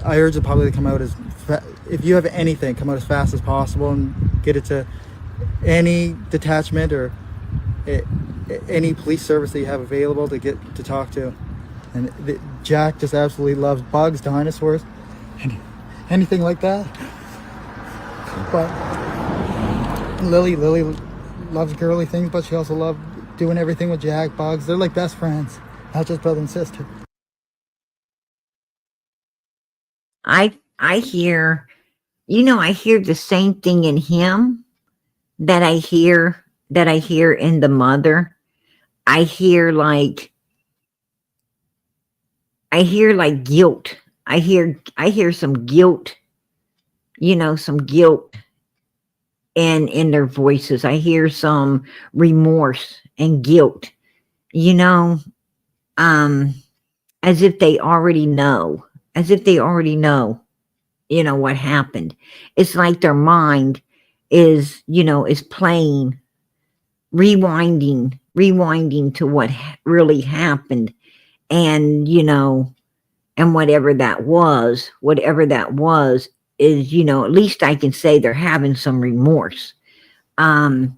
I urge the public to come out if you have anything, come out as fast as possible and get it to any detachment or any police service that you have available to get to talk to. And Jack just absolutely loves bugs, dinosaurs, anything like that. But Lily loves girly things, but she also loves doing everything with Jack, bugs. They're like best friends, not just brother and sister. I hear the same thing in him that I hear in the mother. I hear like guilt. I hear some guilt, some guilt in their voices. I hear some remorse and guilt, as if they already know. What happened. It's like their mind is playing, rewinding to what really happened. And, and whatever that was is, at least I can say they're having some remorse. Put a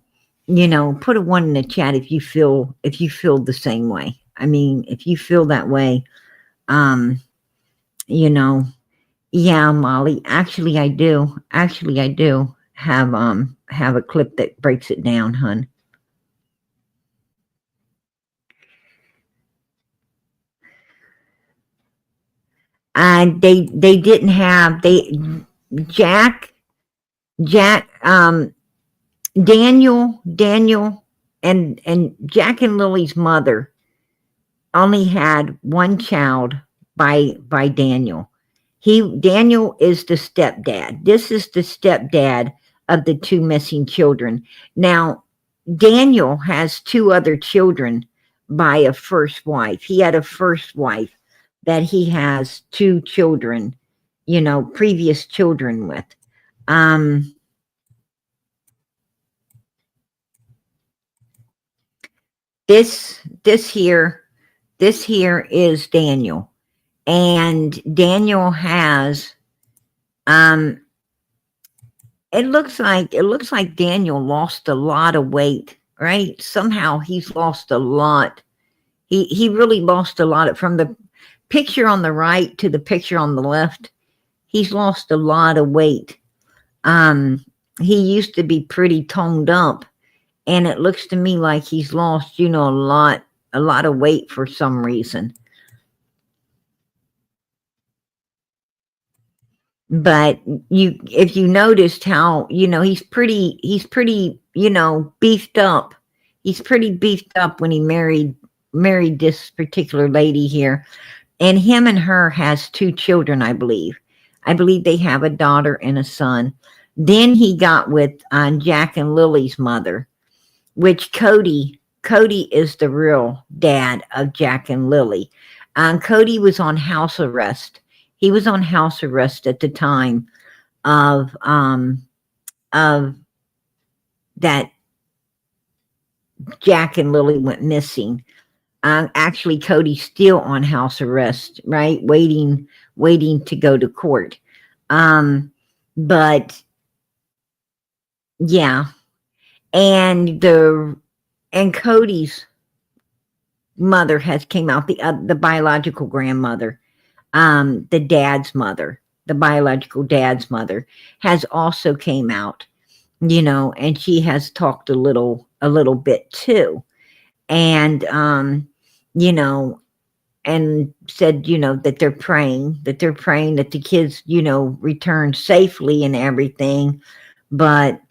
1 in the chat if you feel the same way. I mean, if you feel that way, yeah, Molly, actually I do have a clip that breaks it down, hun. They didn't have Jack Jack Daniel and Jack and Lily's mother only had one child by Daniel. Daniel is the stepdad. This is the stepdad of the two missing children. Now, Daniel has two other children by a first wife. He had a first wife that he has two children, previous children with. This here is Daniel, and Daniel has it looks like Daniel lost a lot of weight, right? Somehow he's lost a lot. He really lost a lot from the picture on the right to the picture on the left. He's lost a lot of weight. He used to be pretty toned up, and it looks to me like he's lost, a lot of weight for some reason. But if you noticed how, he's pretty, beefed up. He's pretty beefed up when he married this particular lady here. And him and her has two children, I believe. I believe they have a daughter and a son. Then he got with Jack and Lily's mother, which Cody is the real dad of Jack and Lily. Cody was on house arrest. He was on house arrest at the time of that Jack and Lily went missing. Actually, Cody's still on house arrest, right? Waiting to go to court. But yeah, and Cody's mother has came out, the biological grandmother. The biological dad's mother has also came out, and she has talked a little bit too. And, and said, that they're praying that the kids, return safely and everything. But,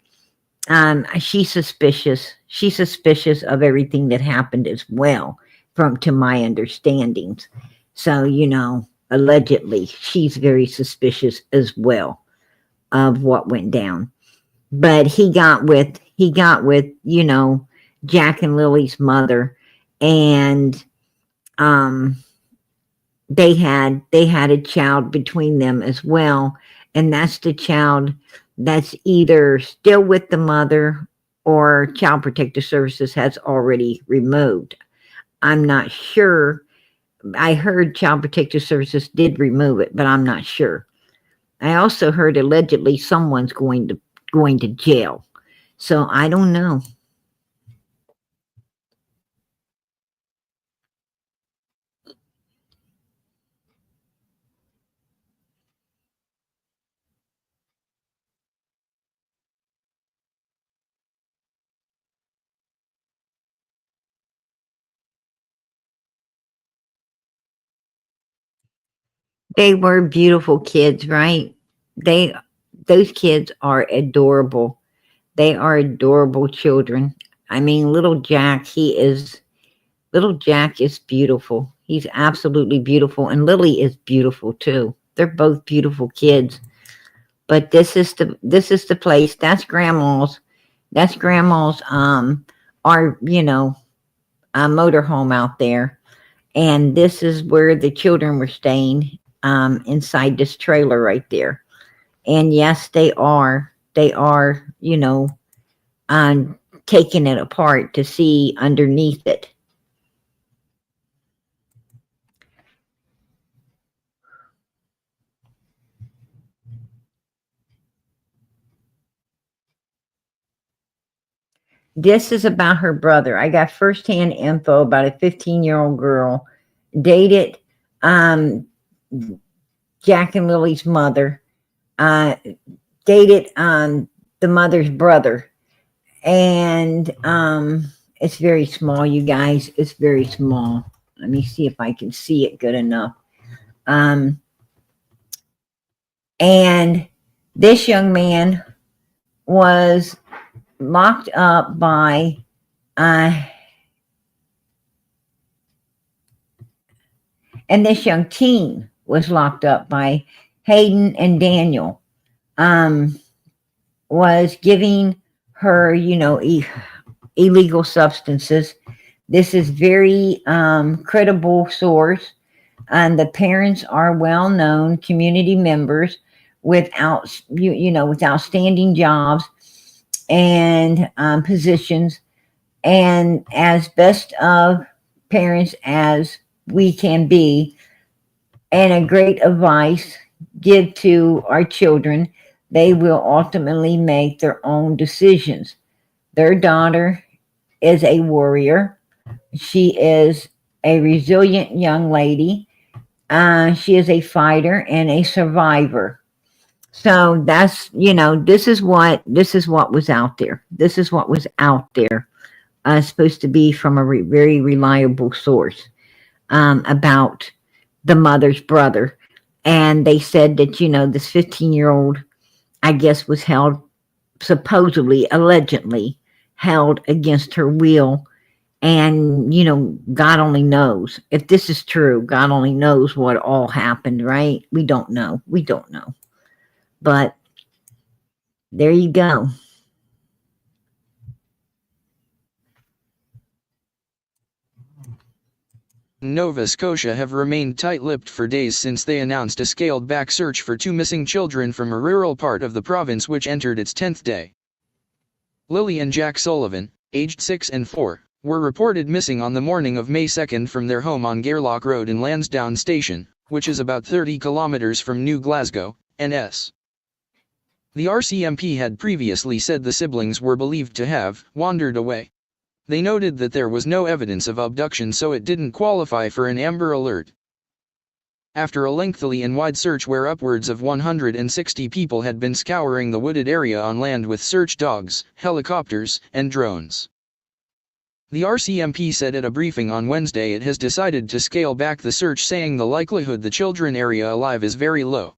she's suspicious of everything that happened as well, to my understandings. So, allegedly, she's very suspicious as well of what went down. But he got with Jack and Lily's mother, and they had a child between them as well, and that's the child that's either still with the mother or Child Protective Services has already removed. I'm not sure. I heard Child Protective Services did remove it, but I'm not sure. I also heard allegedly someone's going to jail. So I don't know. They were beautiful kids, right? Those kids are adorable. They are adorable children. I mean, little Jack is beautiful. He's absolutely beautiful. And Lily is beautiful too. They're both beautiful kids. But this is the place. That's grandma's our, motorhome out there. And this is where the children were staying, inside this trailer right there. And yes, they are, taking it apart to see underneath it. This is about her brother. I got firsthand info about a 15-year-old girl dated Jack and Lily's mother, dated the mother's brother. And it's very small, you guys. It's very small. Let me see if I can see it good enough. And this young man was locked up by and this young teen was locked up by Hayden and Daniel, was giving her, illegal substances. This is very credible source, and the parents are well-known community members with with outstanding jobs and positions, and as best of parents as we can be, and a great advice give to our children, they will ultimately make their own decisions. Their daughter is a warrior. She is a resilient young lady. She is a fighter and a survivor. So that's, this is what was out there. This is what was out there. Supposed to be from a very reliable source about the mother's brother. And they said that, this 15-year-old, I guess, was held, supposedly, allegedly held against her will. And, God only knows. If this is true, God only knows what all happened, right? We don't know. But there you go. Nova Scotia have remained tight-lipped for days since they announced a scaled-back search for 2 missing children from a rural part of the province which entered its 10th day. Lilly and Jack Sullivan, aged 6 and 4, were reported missing on the morning of May 2 from their home on Gairloch Road in Lansdowne Station, which is about 30 kilometers from New Glasgow, NS. The RCMP had previously said the siblings were believed to have wandered away. They noted that there was no evidence of abduction, so it didn't qualify for an Amber Alert. After a lengthy and wide search where upwards of 160 people had been scouring the wooded area on land with search dogs, helicopters, and drones. The RCMP said at a briefing on Wednesday it has decided to scale back the search, saying the likelihood the children are alive is very low.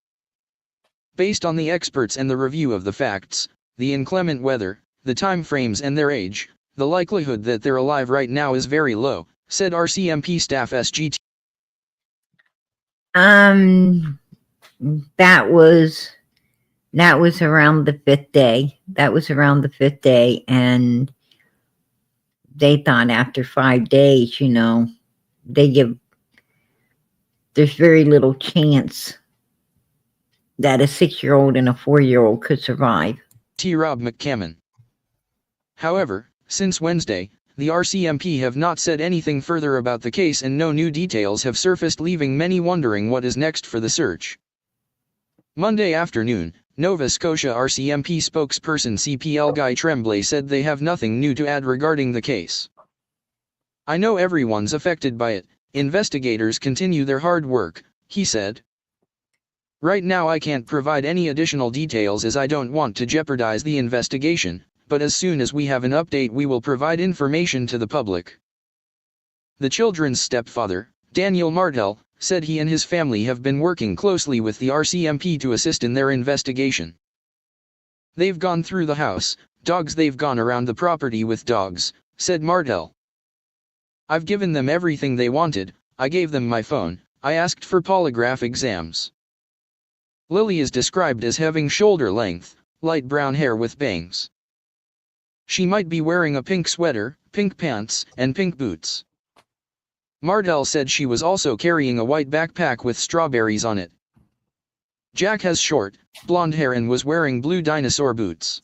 Based on the experts and the review of the facts, the inclement weather, the time frames and their age, the likelihood that they're alive right now is very low, said RCMP staff SGT. That was around the 5th day. And they thought after 5 days, there's very little chance that a 6-year-old and a 4-year-old could survive. Rob McCammon. However, since Wednesday, the RCMP have not said anything further about the case and no new details have surfaced, leaving many wondering what is next for the search. Monday afternoon, Nova Scotia RCMP spokesperson CPL Guy Tremblay said they have nothing new to add regarding the case. "I know everyone's affected by it. Investigators continue their hard work," he said. "Right now I can't provide any additional details as I don't want to jeopardize the investigation, but as soon as we have an update we will provide information to the public." The children's stepfather, Daniel Martel, said he and his family have been working closely with the RCMP to assist in their investigation. "They've gone through the house, they've gone around the property with dogs," said Martel. "I've given them everything they wanted. I gave them my phone, I asked for polygraph exams." Lilly is described as having shoulder length, light brown hair with bangs. She might be wearing a pink sweater, pink pants, and pink boots. Martel said she was also carrying a white backpack with strawberries on it. Jack has short, blonde hair and was wearing blue dinosaur boots.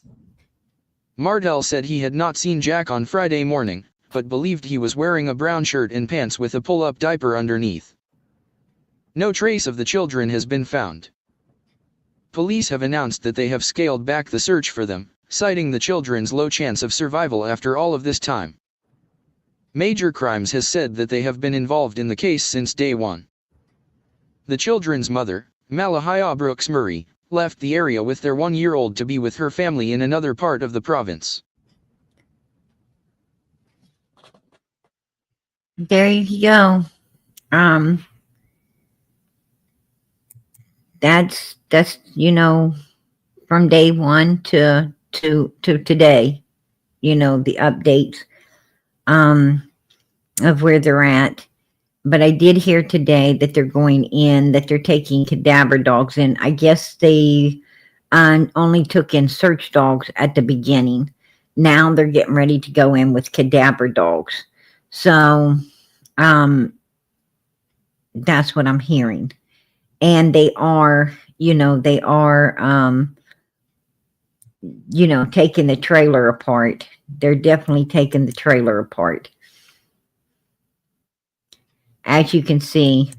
Martel said he had not seen Jack on Friday morning, but believed he was wearing a brown shirt and pants with a pull-up diaper underneath. No trace of the children has been found. Police have announced that they have scaled back the search for them, citing the children's low chance of survival after all of this time. Major Crimes has said that they have been involved in the case since day one. The children's mother, Malahia Brooks Murray, left the area with their 1-year-old to be with her family in another part of the province. There you go. that's from day one to today, the updates of where they're at. But I did hear today that they're going in, that they're taking cadaver dogs in. I guess they only took in search dogs at the beginning. Now they're getting ready to go in with cadaver dogs. So that's what I'm hearing. And they are taking the trailer apart. They're definitely taking the trailer apart. As you can see,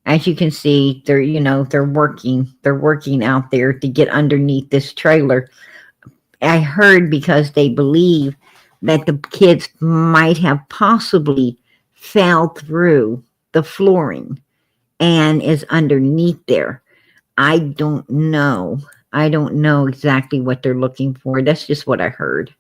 they're working out there to get underneath this trailer. I heard because they believe that the kids might have possibly fell through the flooring and is underneath there. I don't know. I don't know exactly what they're looking for. That's just what I heard.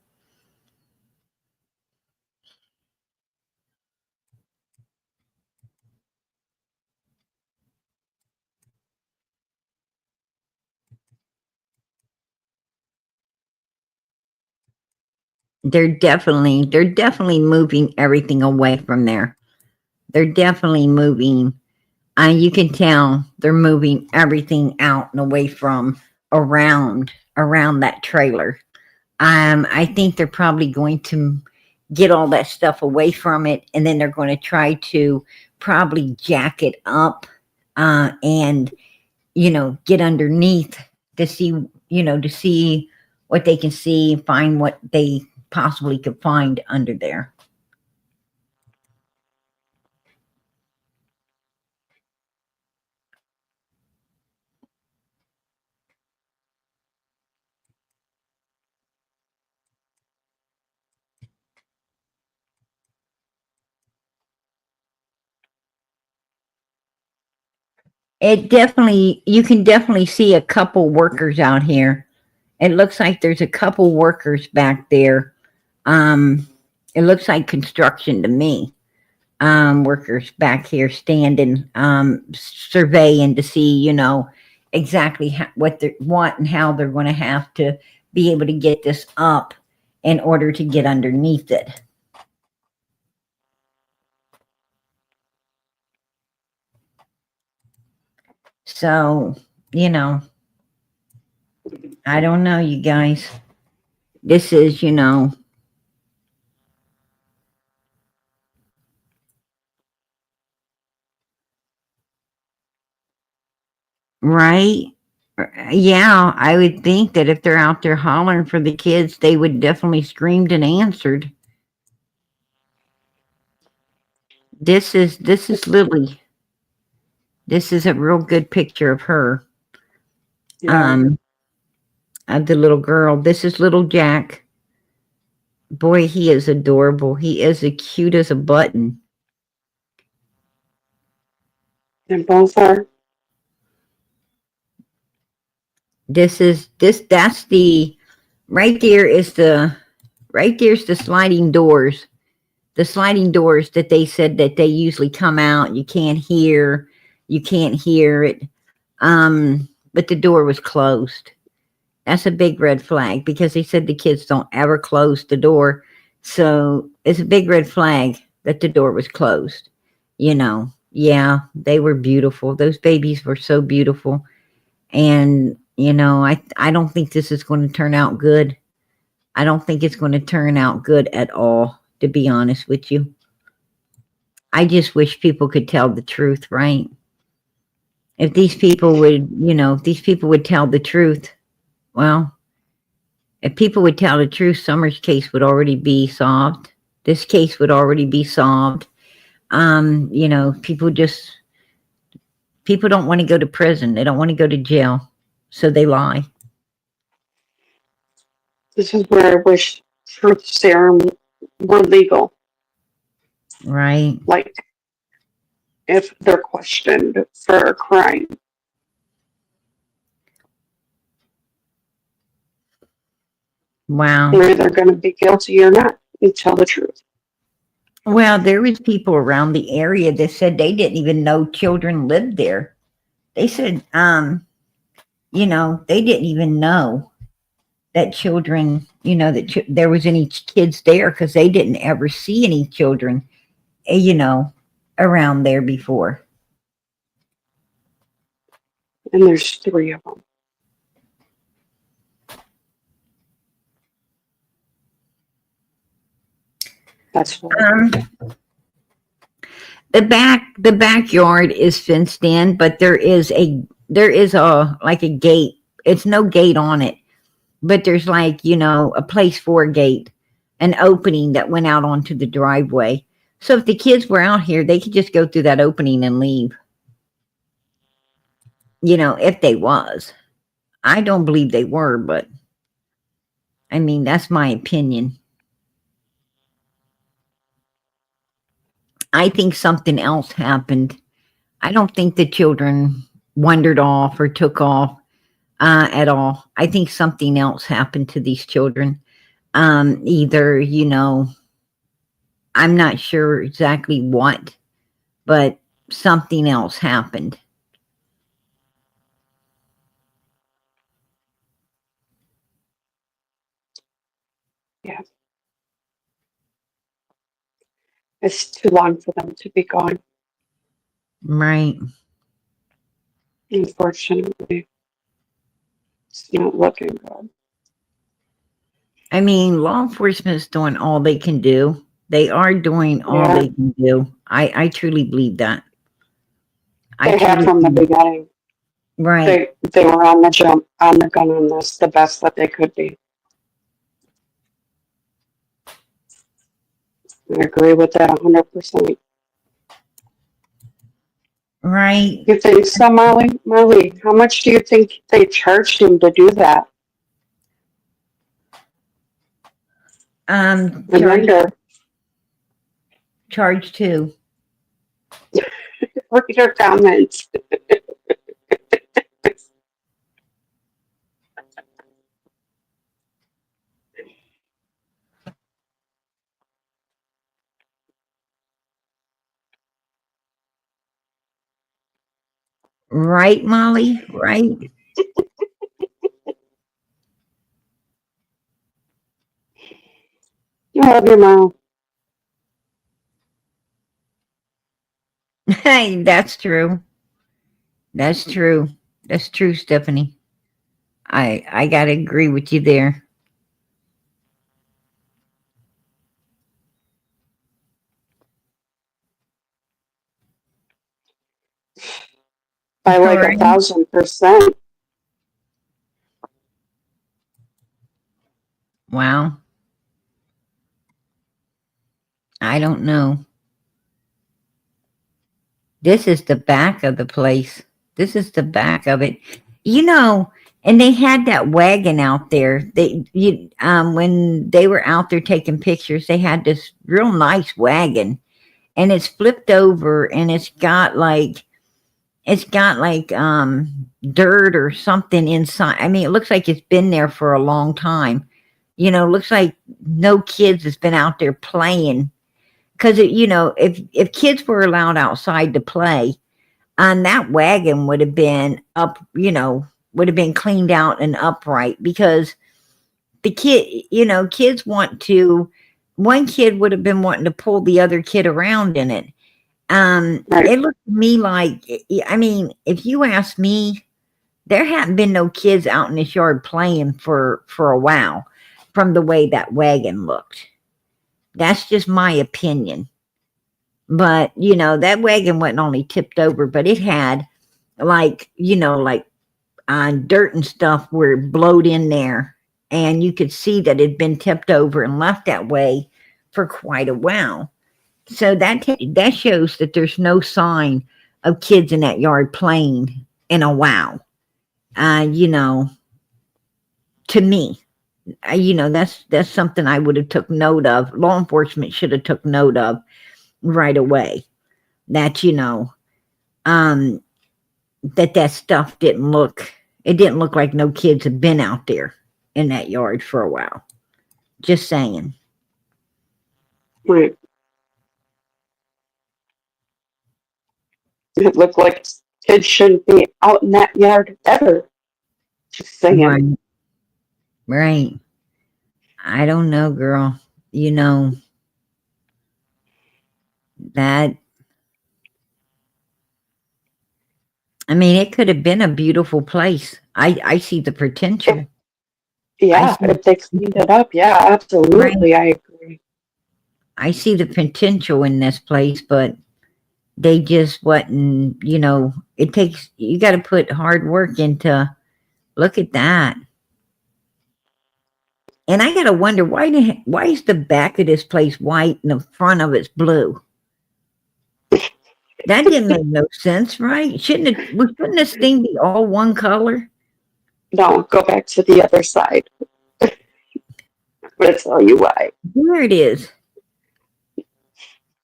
They're definitely moving everything away from there. They're definitely moving. You can tell they're moving everything out and away from around that trailer. I think they're probably going to get all that stuff away from it, and then they're going to try to probably jack it up and get underneath to see what they can see, find what they possibly could find under there. You can definitely see a couple workers out here. It looks like there's a couple workers back there. It looks like construction to me. Workers back here standing, surveying to see, exactly what they want and how they're going to have to be able to get this up in order to get underneath it. So, I don't know, you guys. This is, right? Yeah, I would think that if they're out there hollering for the kids, they would definitely screamed and answered. This is Lily. This is a real good picture of her. Yeah. Of the little girl. This is little Jack. Boy, he is adorable. He is as cute as a button. And both are. That's the right there's the sliding doors. The sliding doors that they said that they usually come out. You can't hear it. But the door was closed. That's a big red flag because they said the kids don't ever close the door. So it's a big red flag that the door was closed. Yeah, they were beautiful. Those babies were so beautiful. And, I don't think this is going to turn out good. I don't think it's going to turn out good at all, to be honest with you. I just wish people could tell the truth, right? If these people would tell the truth, well, if people would tell the truth, Summer's case would already be solved. This case would already be solved. People don't want to go to prison. They don't want to go to jail. So they lie. This is where I wish truth serum were legal. Right. Like, if they're questioned for a crime. Wow. They're either going to be guilty or not. You tell the truth. Well, there was people around the area that said they didn't even know children lived there. they said, you know, they didn't even know that children, you know, that there was any kids there because they didn't ever see any children, you know, around there before. And there's 3 of them. That's horrible. The backyard is fenced in, but there is a like a gate. It's no gate on it, but there's like, you know, a place for a gate, an opening that went out onto the driveway. So if the kids were out here, they could just go through that opening and leave. You know, if they was. I don't believe they were, but I mean, that's my opinion. I think something else happened. I don't think the children wandered off or took off at all. I think something else happened to these children. Either, you know, I'm not sure exactly what, but something else happened. Yeah. It's too long for them to be gone, Right. unfortunately. It's not looking good. I mean, law enforcement is doing all they can do. They are doing all Yeah. they can do. I truly believe that. They have from the beginning. Right. They were on the jump, on the gun on this, the best that they could be. I agree with that 100%. Right. You think so, Molly? Molly, how much do you think they charged him to do that? I wonder. Charge 2. Read your comments. Right, Molly? Right. I love you, Mom. Hey, that's true. That's true. That's true, Stephanie. I gotta agree with you there. By like Alright. 1,000%. Wow. I don't know. This is the back of the place. This is the back of it. You know, and they had that wagon out there. When they were out there taking pictures, they had this real nice wagon, and it's flipped over, and it's got like dirt or something inside. I mean, it looks like it's been there for a long time. You know, looks like no kids has been out there playing. Because, you know, if kids were allowed outside to play, that wagon would have been up, you know, would have been cleaned out and upright, because the kids want to, one kid would have been wanting to pull the other kid around in it. Right. It looked to me like, I mean, if you ask me, there hadn't been no kids out in this yard playing for a while from the way that wagon looked. That's just my opinion. But, you know, that wagon wasn't only tipped over, but it had like, you know, like dirt and stuff were blowed in there. And you could see that it had been tipped over and left that way for quite a while. So that shows that there's no sign of kids in that yard playing in a while. You know, to me, you know, that's something I would have took note of. Law enforcement should have took note of right away. That, you know, that stuff didn't look like no kids had been out there in that yard for a while. Just saying. Right. It looked like Kids shouldn't be out in that yard ever. Just saying. Right. Right. I don't know, girl. You know, that, I mean, it could have been a beautiful place. I see the potential. Yeah, if they cleaned it up, yeah, absolutely, I agree. I see the potential in this place, but they just wasn't, you know, it takes, you got to put hard work into, look at that. And I got to wonder, why is the back of this place white and the front of it's blue? That didn't make no sense, right? Shouldn't this thing be all one color? No, go back to the other side. I'm going to tell you why. There it is.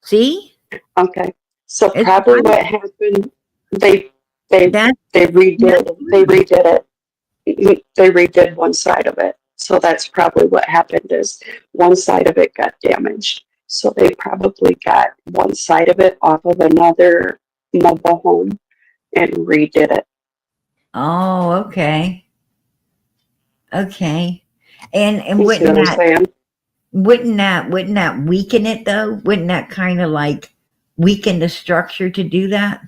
See? Okay. So It's probably funny. what happened, they That, redid it. They redid one side of it. So that's probably what happened is one side of it got damaged. So they probably got one side of it off of another mobile home and redid it. oh, okay. Okay. And You see what I'm saying? wouldn't that weaken it though? Wouldn't that kind of like weaken the structure to do that?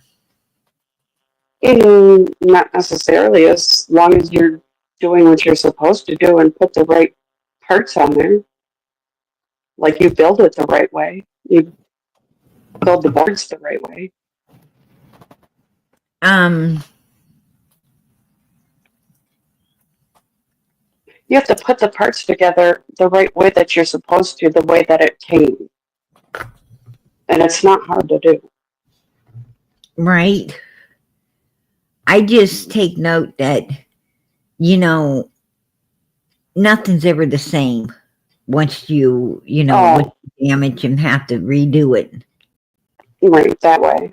Not necessarily, as long as you're doing what you're supposed to do and put the right parts on there. Like you build it the right way. You build the boards the right way. You have to put the parts together the right way that you're supposed to, the way that it came. And it's not hard to do. Right. I just take note that, you know, nothing's ever the same once you once you damage and have to redo it. Right, that way.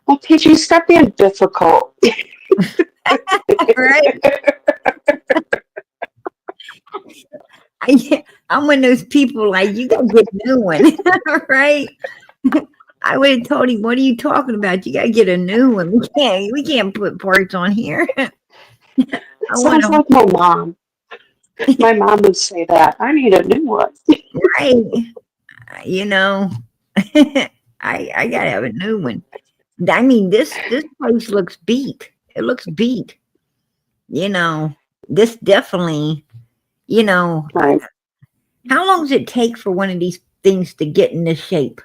Well, PG, stop being difficult. Right. I'm one of those people like, you gotta get a new one. Right. I would have told him, what are you talking about? You gotta get a new one. We can't put parts on here. Sounds like my mom. My mom would say that. I need a new one. Right. You know, I gotta have a new one. I mean, this place looks beat. It looks beat. You know, this definitely, you know, Right. how long does it take for one of these things to get in this shape?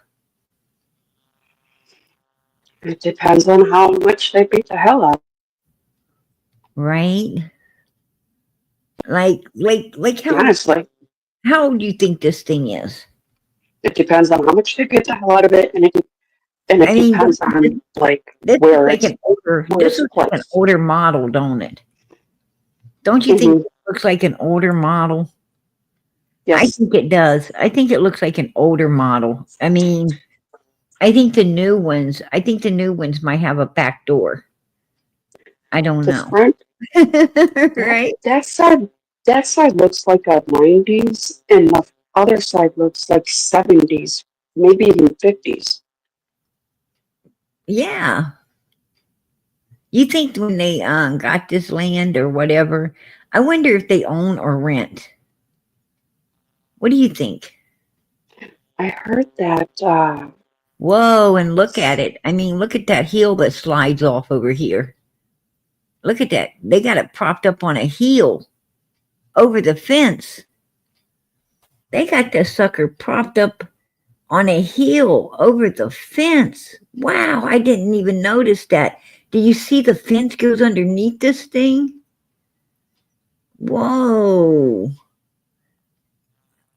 It depends on how much they beat the hell out. Right? Like Honestly, how old do you think this thing is? it depends on how much they beat the hell out of it, and it I mean, depends on like this where looks like it's like an placed. older model, don't it? Don't you think Mhm. it looks like an older model? I Yes. think it does. I think it looks like an older model. I mean, I think the new ones might have a back door. I don't The know. front, Right? that side looks like a 90s, and the other side looks like 70s, maybe even 50s. Yeah. You think when they got this land or whatever, I wonder if they own or rent. What do you think? I heard that. Whoa, and look at it. I mean, look at that hill that slides off over here. Look at that. They got it propped up on a hill over the fence. They got this sucker propped up on a hill over the fence. Wow, I didn't even notice that. Do you see the fence goes underneath this thing? Whoa.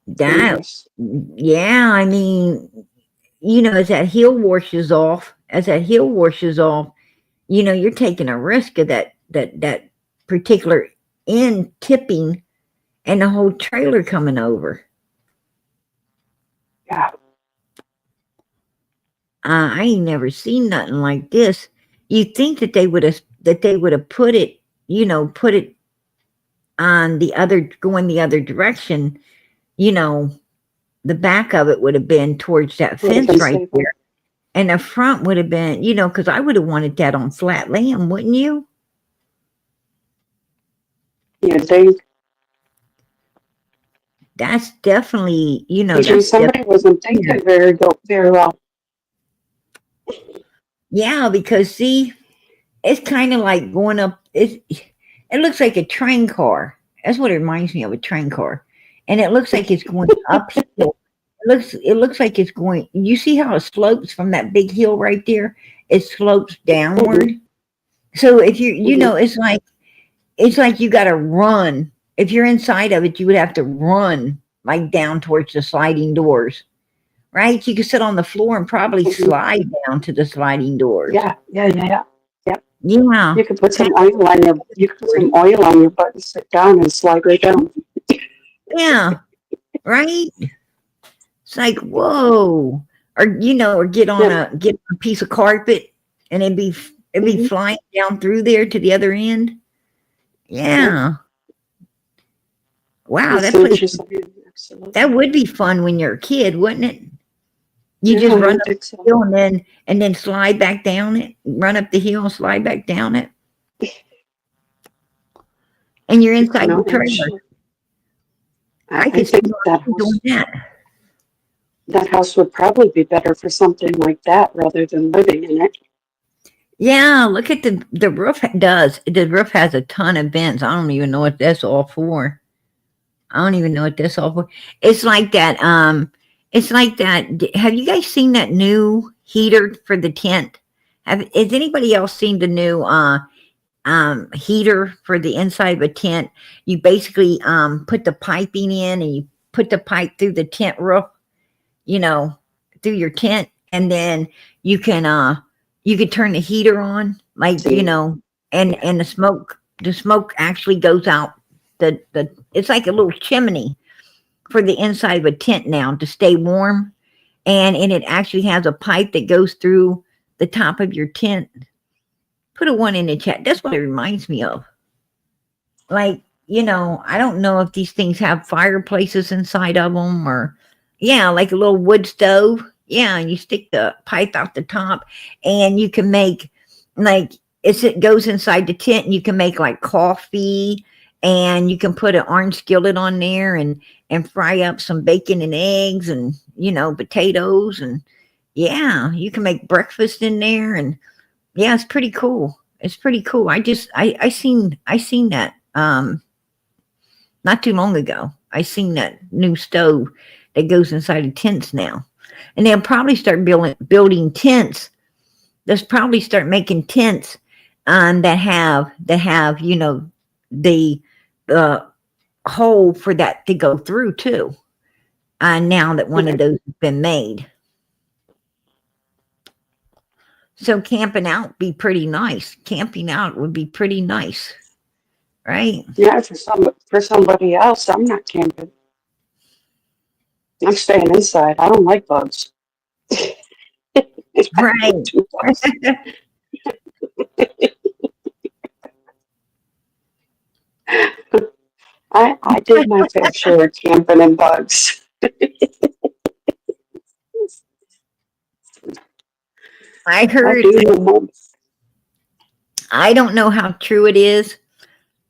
That, Yes. yeah, I mean, you know, as that hill washes off, you know, you're taking a risk of that particular end tipping and the whole trailer coming over. Yeah. I ain't never seen nothing like this. You'd think that they would have put it, you know, put it on going the other direction, you know, the back of it would have been towards that Would have fence been right safer. there. And the front would have been, because I would have wanted that on flat land, wouldn't you? You think? That's definitely, Somebody wasn't thinking very well. Yeah, because see, it's kind of like going up. It looks like a train car. That's what it reminds me of, a train car, and it looks like it's going uphill. It looks like it's going. You see how it slopes from that big hill right there? It slopes downward. So if it's like you got to run. If you're inside of it, you would have to run like down towards the sliding doors, right? You could sit on the floor and probably slide down to the sliding doors. Yeah. Yeah. You could put some oil on your butt and sit down and slide right down. Yeah. Right? It's like, whoa. Or get on a piece of carpet and it'd be flying down through there to the other end. Yeah. Wow, that would be fun when you're a kid, wouldn't it? You just run up the hill and then slide back down it, run up the hill and slide back down it. And you're inside the trailer. I could think that house would probably be better for something like that rather than living in it. Yeah, look at the roof does. The roof has a ton of vents. I don't even know what that's all for. It's like that. Have you guys seen that new heater for the tent? Has anybody else seen the new heater for the inside of a tent? You basically put the piping in and you put the pipe through the tent roof, through your tent, and then you can turn the heater on, like, and the smoke actually goes out. It's like a little chimney for the inside of a tent now to stay warm, and it actually has a pipe that goes through the top of your tent. Put a 1 in the chat. That's what it reminds me of. Like, I don't know if these things have fireplaces inside of them, or like a little wood stove. Yeah, and you stick the pipe out the top, and you can make it goes inside the tent, and you can make like coffee, and you can put an orange skillet on there and fry up some bacon and eggs and potatoes, and you can make breakfast in there, and it's pretty cool. I seen that not too long ago. I seen that new stove that goes inside of tents now. And they'll probably start building tents. They'll probably start making tents that have the hole for that to go through too. Now that one of those has been made. So camping out would be pretty nice. Camping out would be pretty nice, right? Yeah, for somebody else, I'm not camping. I'm staying inside. I don't like bugs. Right. I did my fair share of camping and bugs. I heard. I don't know how true it is,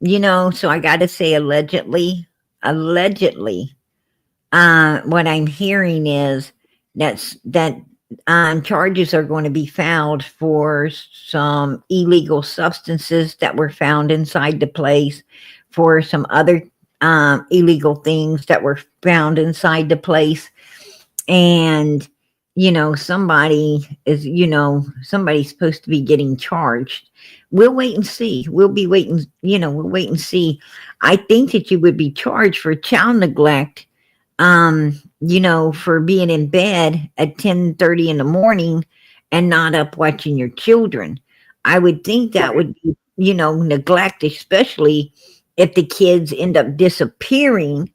so I got to say allegedly. What I'm hearing is that charges are going to be filed for some illegal substances that were found inside the place, for some other illegal things that were found inside the place. And, somebody's supposed to be getting charged. We'll wait and see. We'll wait and see. I think that you would be charged for child neglect, for being in bed at 10:30 in the morning and not up watching your children. I would think that would be, neglect, especially if the kids end up disappearing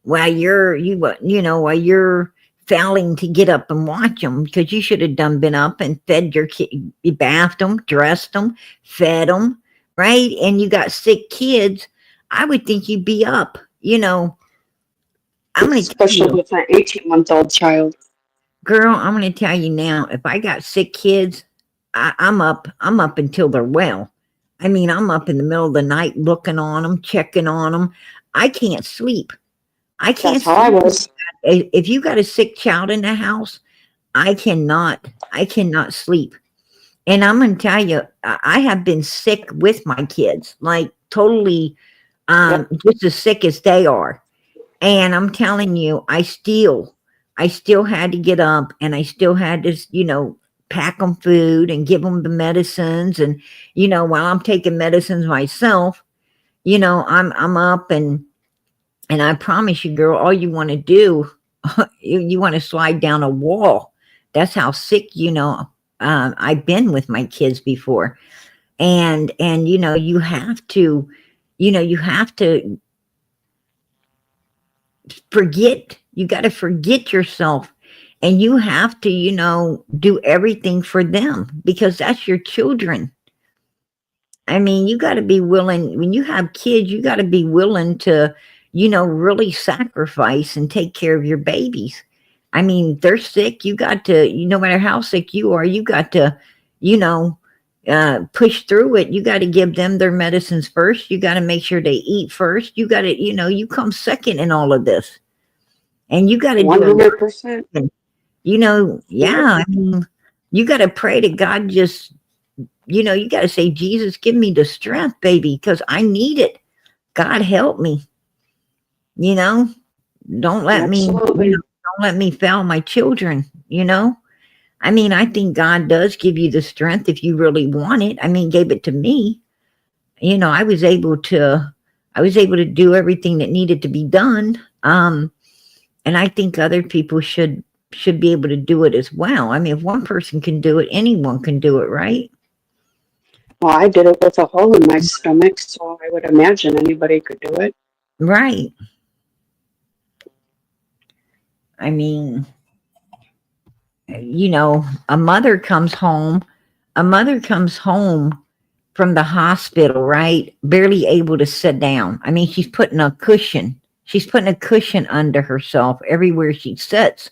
while while you're failing to get up and watch them, because you should have been up and fed your kid, you bathed them, dressed them, fed them, right? And you got sick kids. I would think you'd be up, Especially with an 18-month-old child. Girl, I'm going to tell you now, if I got sick kids, I'm up until they're well. I mean, I'm up in the middle of the night looking on them, checking on them. I can't sleep. I can't That's how I sleep was. if you got a sick child in the house. I cannot sleep. And I'm going to tell you, I have been sick with my kids, like totally, Yep. just as sick as they are. And I'm telling you, I still had to get up and I still had to, pack them food and give them the medicines. And, while I'm taking medicines myself, I'm up and I promise you, girl, all you want to do, you want to slide down a wall. That's how sick, I've been with my kids before. And, you have to you got to forget yourself and you have to, do everything for them because that's your children. I mean, you got to be willing when you have kids, you got to be willing to, really sacrifice and take care of your babies. I mean, they're sick. You got to, no matter how sick you are, you got to, you know, push through it. You got to give them their medicines first. You got to make sure they eat first. You got to, you come second in all of this. And you got to do a lot. 100%. Yep. Yeah. I mean, you got to pray to God. Just, you got to say, Jesus, give me the strength, baby, because I need it. God help me. You know, don't let me, Absolutely. don't let me fail my children. I mean, I think God does give you the strength if you really want it. I mean, gave it to me. I was able to, do everything that needed to be done. And I think other people should be able to do it as well. I mean, if one person can do it, anyone can do it, right? Well, I did it with a hole in my stomach, so I would imagine anybody could do it. Right. I mean, a mother comes home, from the hospital, right? Barely able to sit down. I mean, she's putting a cushion under herself everywhere she sits.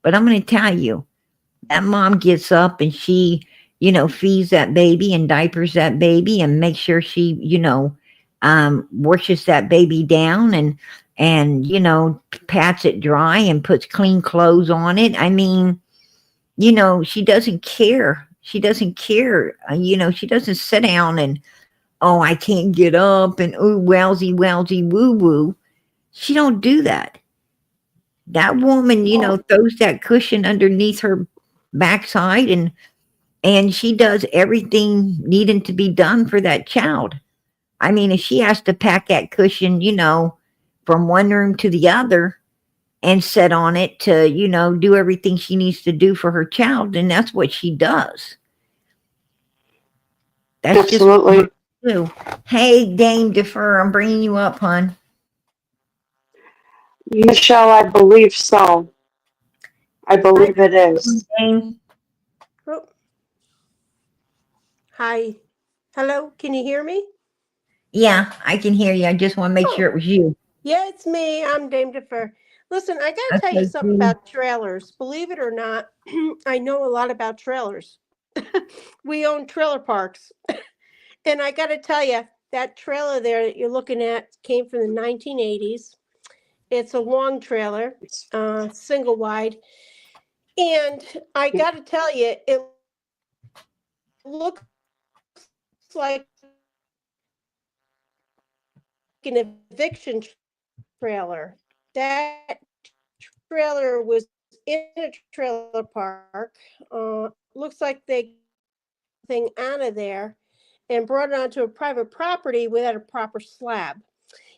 But I'm going to tell you, that mom gets up and she, feeds that baby and diapers that baby and makes sure she, washes that baby down and, pats it dry and puts clean clothes on it. I mean, she doesn't care. She doesn't care. She doesn't sit down and, oh, I can't get up and, ooh, wowsy, wowsy, woo woo. She don't do that. That woman, Well, throws that cushion underneath her backside and she does everything needing to be done for that child. I mean, if she has to pack that cushion, from one room to the other and sit on it to, do everything she needs to do for her child, then that's what she does. That's just what absolutely. I do. Hey, Dame Defer, I'm bringing you up, hon. Michelle, I believe so. I Hi, believe it is. Dame. Oh, hi. Hello, can you hear me? Yeah, I can hear you. I just want to make sure Oh, it was you. yeah, it's me. I'm Dame Defer. Listen, I gotta tell you Okay, something cool. about trailers. Believe it or not, I know a lot about trailers. We own trailer parks. And I gotta tell you, that trailer there that you're looking at came from the 1980s. It's a long trailer, single wide. And I gotta tell you, it looks like an eviction trailer. That trailer was in a trailer park. Looks like they thing out of there and brought it onto a private property without a proper slab.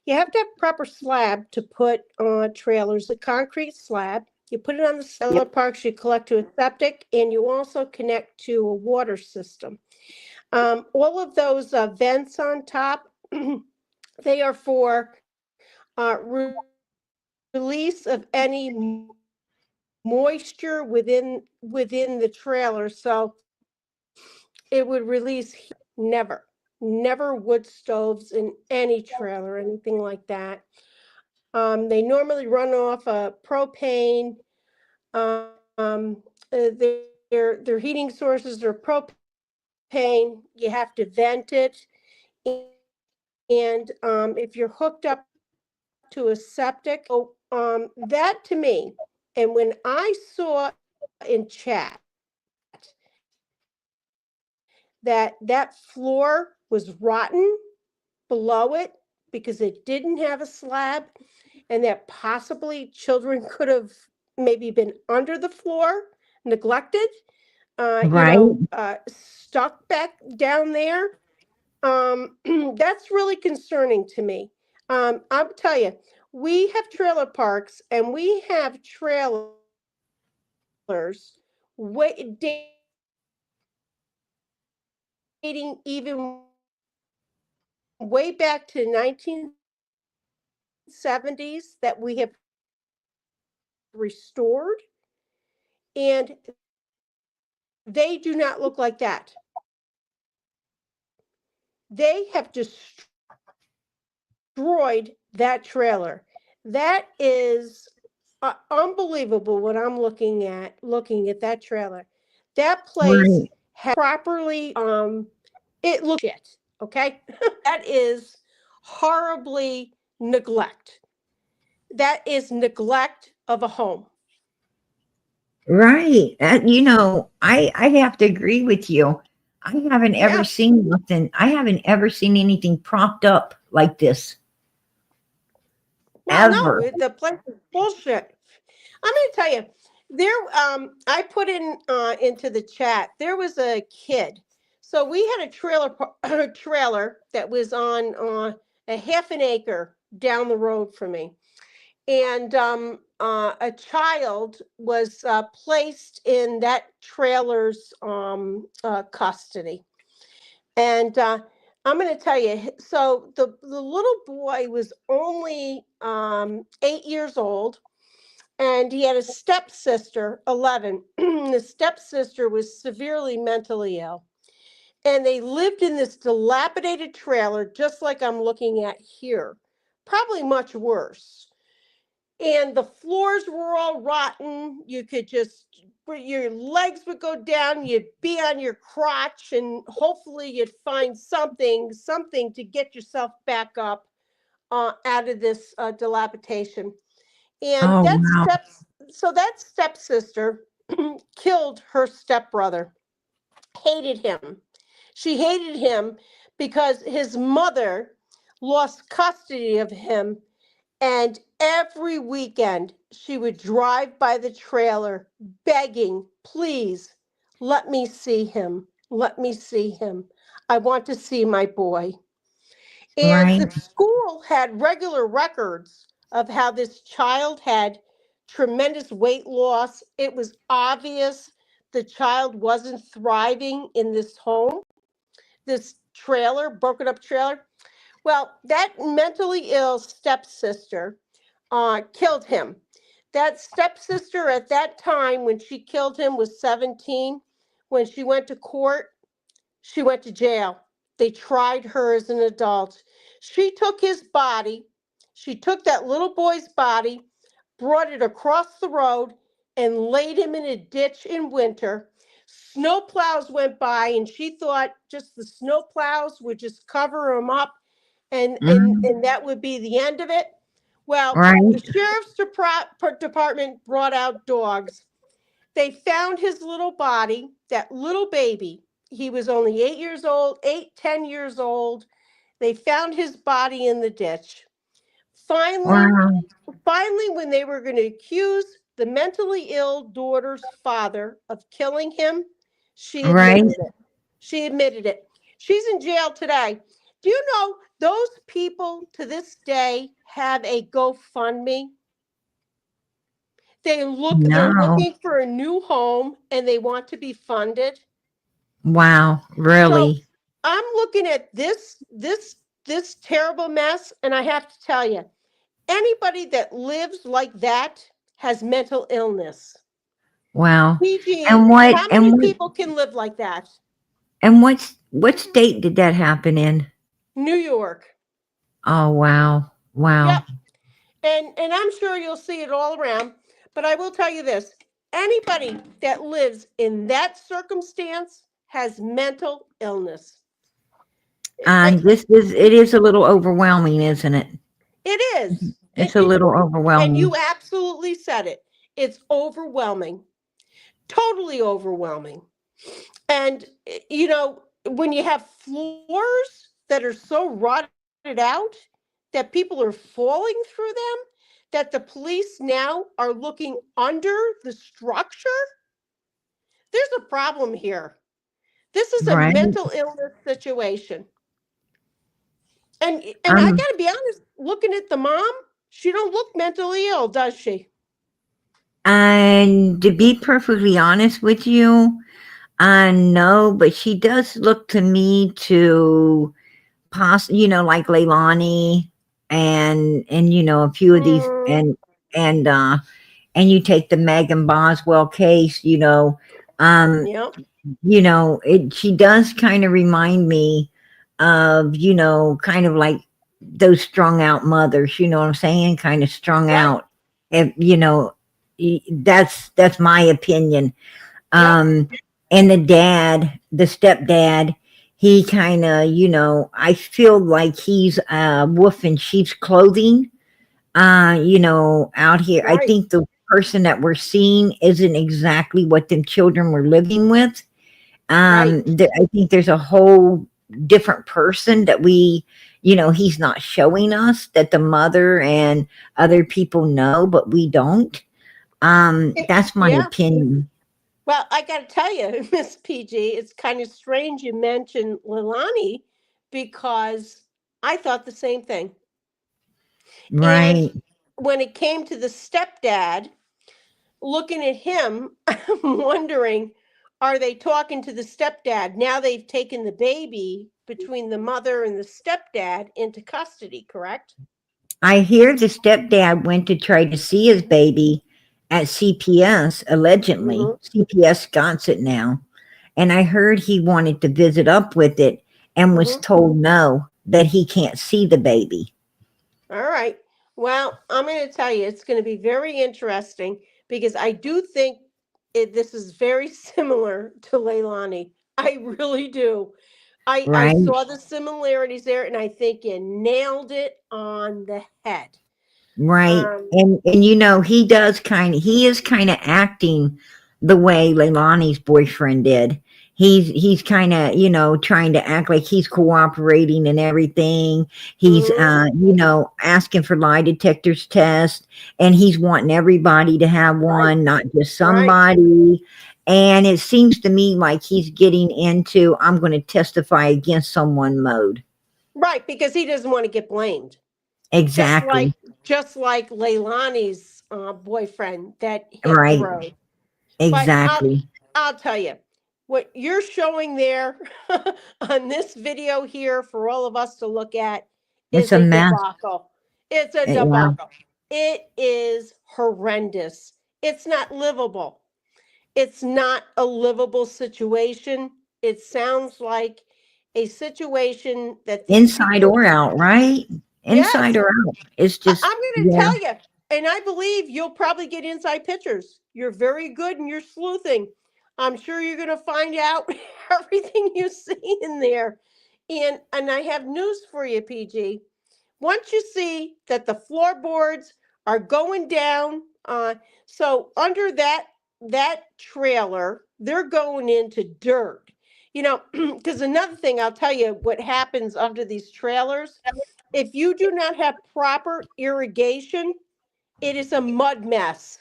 You have to have proper slab to put on trailers, a concrete slab. You put it on the trailer Yep. parks, you collect to a septic, and you also connect to a water system. All of those vents on top, they are for release of any moisture within the trailer, so it would release heat. Never wood stoves in any trailer, anything like that. They normally run off propane. their heating sources are propane. You have to vent it, and if you're hooked up to a septic, that to me, and when I saw in chat that floor was rotten below it because it didn't have a slab, and that possibly children could have maybe been under the floor, neglected, Right. stuck back down there. That's really concerning to me. I'll tell you, we have trailer parks and we have trailers way, dating even way back to 1970s that we have restored, and they do not look like that. They have destroyed that trailer. That is unbelievable what I'm looking at that trailer. That place Right. properly it looks shit, okay? That is horribly neglect. That is neglect of a home. Right. I have to agree with you. I haven't ever Yeah. seen nothing. I haven't ever seen anything propped up like this Well, no, ever. the place is bullshit. I'm going to tell you, I put in into the chat. There was a kid. So we had a trailer that was on a half an acre down the road from me, and a child was placed in that trailer's custody. And I'm going to tell you, so the little boy was only 8 years old, and he had a stepsister, 11. The stepsister was severely mentally ill. And they lived in this dilapidated trailer, just like I'm looking at here, probably much worse. And the floors were all rotten. You could just, your legs would go down, you'd be on your crotch, and hopefully you'd find something to get yourself back up out of this dilapidation. And Oh, wow. that stepsister killed her stepbrother, hated him. She hated him because his mother lost custody of him, and every weekend she would drive by the trailer begging, please, let me see him. Let me see him. I want to see my boy. And Right. the school had regular records of how this child had tremendous weight loss. It was obvious the child wasn't thriving in this home, this trailer, broken up trailer. Well, that mentally ill stepsister killed him. That stepsister at that time, when she killed him, was 17. When she went to court, she went to jail. They tried her as an adult. She took his body, she took that little boy's body, brought it across the road, and laid him in a ditch in winter. Snow plows went by, and she thought just the snow plows would just cover him up, Mhm. and that would be the end of it. Well, the Right. sheriff's department brought out dogs. They found his little body, that little baby. He was only 8 years old, 10 years old. They found his body in the ditch. Finally, Wow. finally, when they were going to accuse the mentally ill daughter's father of killing him, she Right. admitted it. She admitted it. She's in jail today. Do you know those people to this day have a GoFundMe? They're No. looking for a new home and they want to be funded. Wow. So Really? I'm looking at this terrible mess, and I have to tell you, anybody that lives like that has mental illness. Wow. PG, And what how and many what people can live like that? and what state did that happen in? New York. Oh, wow. Yep. Wow. And I'm sure you'll see it all around. But I will tell you this. Anybody that lives in that circumstance has mental illness. It is a little overwhelming, isn't it? It is. It's a little And overwhelming. you absolutely said it. It's overwhelming. Totally overwhelming. And, you know, when you have floors that are so rotted out that people are falling through them, that the police now are looking under the structure, there's a problem here. This is a Right. mental illness situation. And I Um, got to be honest, looking at the mom, she don't look mentally ill, does she? and to be perfectly honest with you, I know, but she does look to me to like Leilani and a few of these and and you take the Megan Boswell case, Yep. she does kind of remind me of, kind of like those strung out mothers, you know what I'm saying? Kind of strung Right. out. If, that's my opinion. Yep. And the stepdad, he kind of, I feel like he's wolf in sheep's clothing, out here. I Right. think the person that we're seeing isn't exactly what them children were living with. Right. I think there's a whole different person that he's not showing us, that the mother and other people know, but we don't. That's my Yeah. opinion. Well, I got to tell you, Miss PG, it's kind of strange you mentioned Lilani because I thought the same thing. And Right. when it came to the stepdad, looking at him, I'm wondering, are they talking to the stepdad? Now they've taken the baby between the mother and the stepdad into custody, correct? I hear the stepdad went to try to see his baby at CPS, allegedly. Mm-hmm. CPS got it now. And I heard he wanted to visit up with it and was Mm-hmm. told no, that he can't see the baby. All right. Well, I'm going to tell you, it's going to be very interesting because I do think this is very similar to Leilani. I really do. I Right. saw the similarities there, and I think you nailed it on the head. Right. Um, And he is kind of acting the way Leilani's boyfriend did. He's kind of, trying to act like he's cooperating and everything. He's mhm. asking for lie detectors test, and he's wanting everybody to have Right, one, not just right, somebody. And it seems to me like he's getting into I'm going to testify against someone mode. right, because he doesn't want to get blamed. Just like Exactly. just like Leilani's boyfriend that hit the Right. road. But Exactly. I'll tell you, what you're showing there on this video here for all of us to look at It's is a a mess. debacle. It's a Yeah. debacle. It is horrendous. It's not livable. It's not a livable situation. It sounds like a situation that these Inside people, or out, right? Inside yes, or out. It's just, I'm going to yeah, tell you, and I believe you'll probably get inside pictures. You're very good in your sleuthing. I'm sure you're going to find out everything you see in there. And I have news for you, PG. Once you see that the floorboards are going down, so under that trailer, they're going into dirt. You know, because another thing I'll tell you what happens under these trailers, if you do not have proper irrigation, it is a mud mess.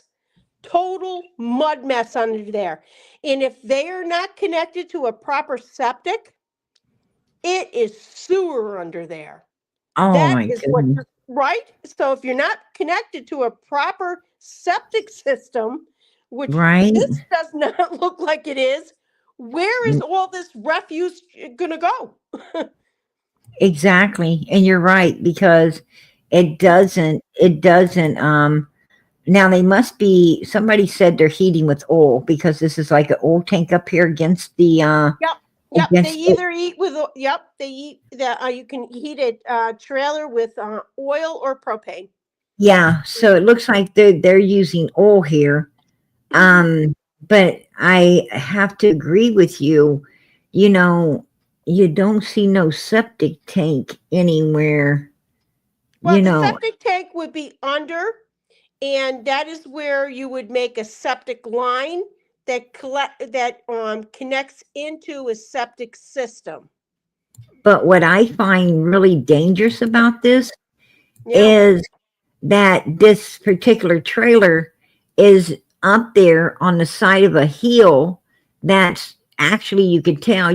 Total mud mess under there. And if they are not connected to a proper septic, it is sewer under there. oh That my is what goodness. you're right. So if you're not connected to a proper septic system, which Right? this does not look like it is, where is all this refuse going to go? Exactly. And you're right, because it doesn't, now they must be, somebody said they're heating with oil, because this is like an oil tank up here against Yep. Yep. They against the, either eat with, yep, they eat the, you can heat a trailer with oil or propane. yeah. So it looks like they're using oil here. But I have to agree with you. You know, you don't see no septic tank anywhere. Well, You the know, septic tank would be under, and that is where you would make a septic line that connects into a septic system. but what I find really dangerous about this Yeah. is that this particular trailer is up there on the side of a hill that's actually, you could tell,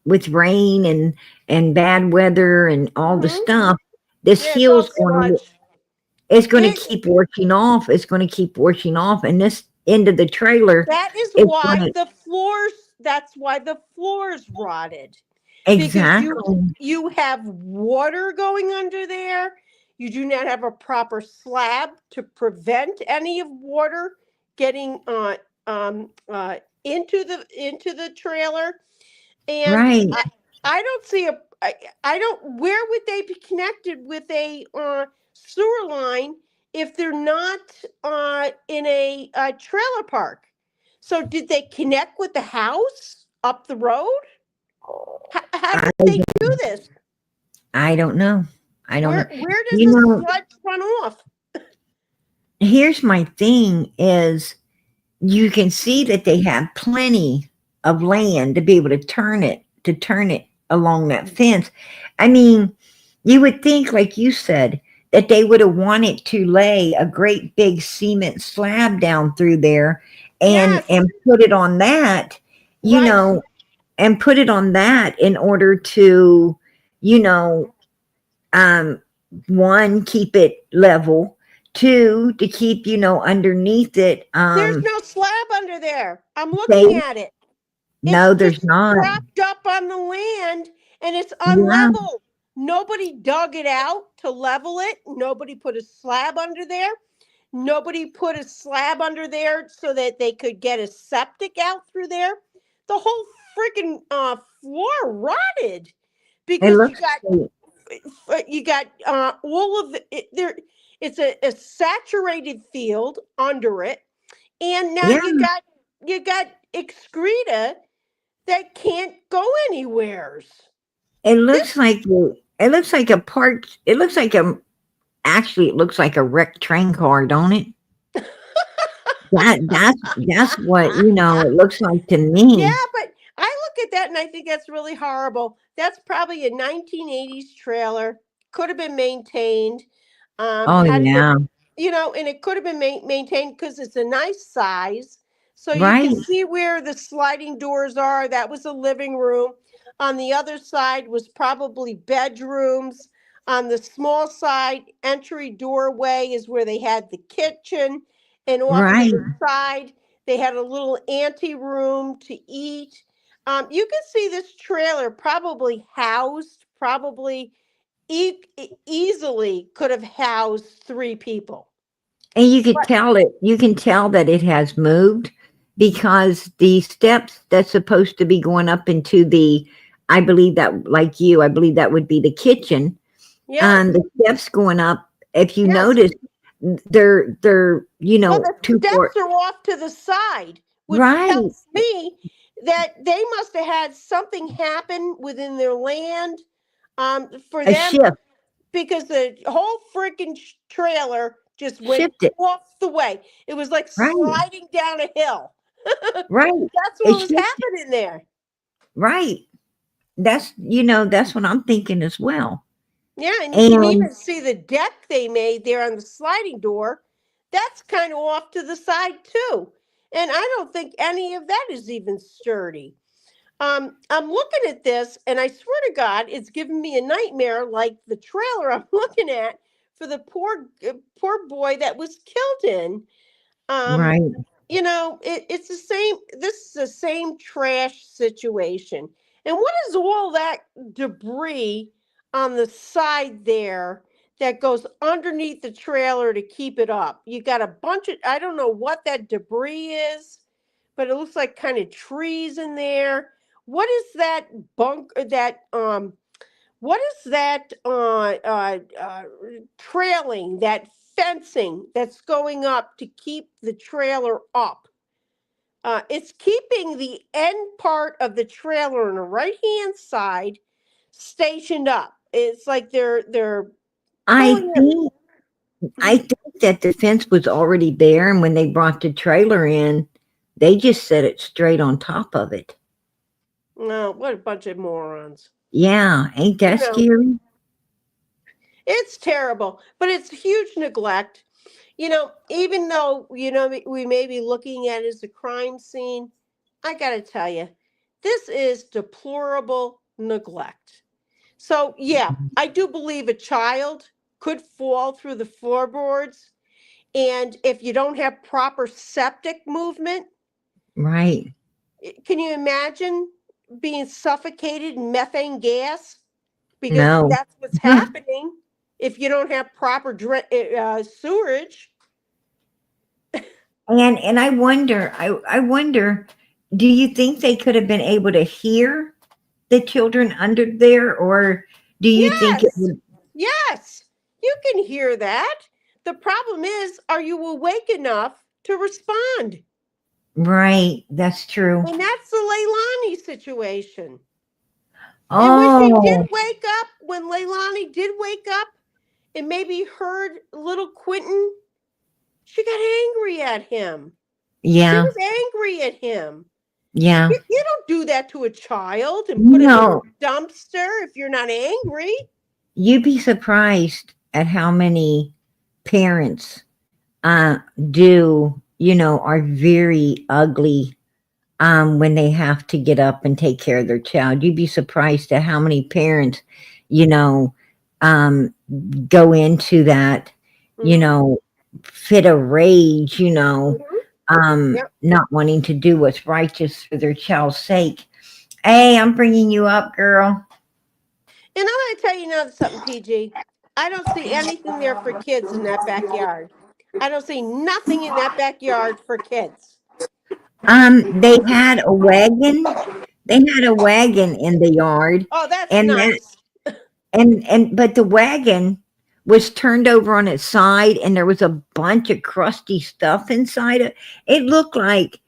with rain and bad weather and all the Mm-hmm. stuff, this Yeah, it's all hill's going to, sludge. it's going to It keep washing off. It's going to keep washing off, and this end of the trailer that is is going why to, the floors. That's why the floors rotted, because exactly. you have water going under there. You do not have a proper slab to prevent any of water getting into the trailer. And Right. I don't see I don't, where would they be connected with a sewer line if they're not in a trailer park? So did they connect with the house up the road? How I, did they do this? I don't know. I don't know. Where does You the know, sludge run off? here's my thing is, you can see that they have plenty of land to be able to turn it along that fence. I mean, you would think, like you said, that they would have wanted to lay a great big cement slab down through there and Yes, and put it on that, you right. know, and put it on that in order to, you know, um, one, keep it level, two, to keep, underneath it, There's no slab under there. I'm they, looking at it. It's no, there's just not. propped up on the land and it's Yeah, unlevel. Nobody dug it out to level it. Nobody put a slab under there. Nobody put a slab under there so that they could get a septic out through there. The whole freaking floor rotted it because looks like, you got all of it there. It's a saturated field under it, and now yeah, you got excreta that can't go anywheres. it looks This like it looks like a part. It looks like actually, it looks like a wrecked train car, don't it? That's what, it looks like to Yeah, me. but I look at that and I think that's really horrible. That's probably a 1980s trailer. Could have been maintained. Oh Hadn't been, yeah, and it could have been maintained because it's a nice size. So you can right, see where the sliding doors are. That was a living room. On the other side was probably bedrooms. On the small side, entry doorway is where they had the kitchen. And off to right. the side, they had a little ante room to eat. You can see this trailer probably easily could have housed three people. And you could But tell it. You can tell that it has moved because the steps that's supposed to be going up into the, I believe that, like you, I believe that would be the kitchen. yeah, The steps going up, if you yes. notice, they're Well, the two four. steps are off to the side, which Right, tells me that they must have had something happen within their land for a them, shift because the whole freaking trailer just went shifted. off the way. It was like Right, sliding down a hill. right. That's It what was shifted. happening there. Right. That's what I'm thinking as well. Yeah, and you can And even see the deck they made there on the sliding door. That's kind of off to the side too. And I don't think any of that is even sturdy. I'm looking at this and I swear to God, it's giving me a nightmare like the trailer I'm looking at for the poor boy that was killed in. Um, right. it's the same. This is the same trash situation. And what is all that debris on the side there that goes underneath the trailer to keep it up? You got a bunch of, I don't know what that debris is, but it looks like kind of trees in there. What is that what is that trailing that fencing that's going up to keep the trailer up. It's keeping the end part of the trailer on the right hand side stationed up. It's like they're I pulling it. think I think that the fence was already there, and when they brought the trailer in, they just set it straight on top of it. No, what a bunch of morons. Yeah, ain't that You know, scary? it's terrible, but it's huge neglect. Even though, we may be looking at it as a crime scene, I got to tell you, this is deplorable neglect. So, yeah, I do believe a child could fall through the floorboards. And if you don't have proper septic movement, Right. can you imagine being suffocated in methane gas? Because No. that's what's happening if you don't have proper sewerage. And I wonder, do you think they could have been able to hear the children under there, or do you think it Yes, would? yes, you can hear that. The problem is, are you awake enough to respond? Right, that's true. And that's the Leilani situation. And Oh, when Leilani did wake up and maybe heard little Quentin, she got angry at him. She yeah, was angry at him. yeah. You don't do that to a child and put him in No, a dumpster if you're not angry. you'd be surprised at how many parents are very ugly when they have to get up and take care of their child. You'd be surprised at how many parents, you know, um, go into that, you Mhm. know, fit of rage, Yep. not wanting to do what's righteous for their child's sake. Hey, I'm bringing you up, girl. And I'm going to tell you something, PG. I don't see anything there for kids in that backyard. I don't see nothing in that backyard for kids. They had a wagon. They had a wagon in the yard, Oh, that's and that nice. but the wagon was turned over on its side, and there was a bunch of crusty stuff inside it. It looked like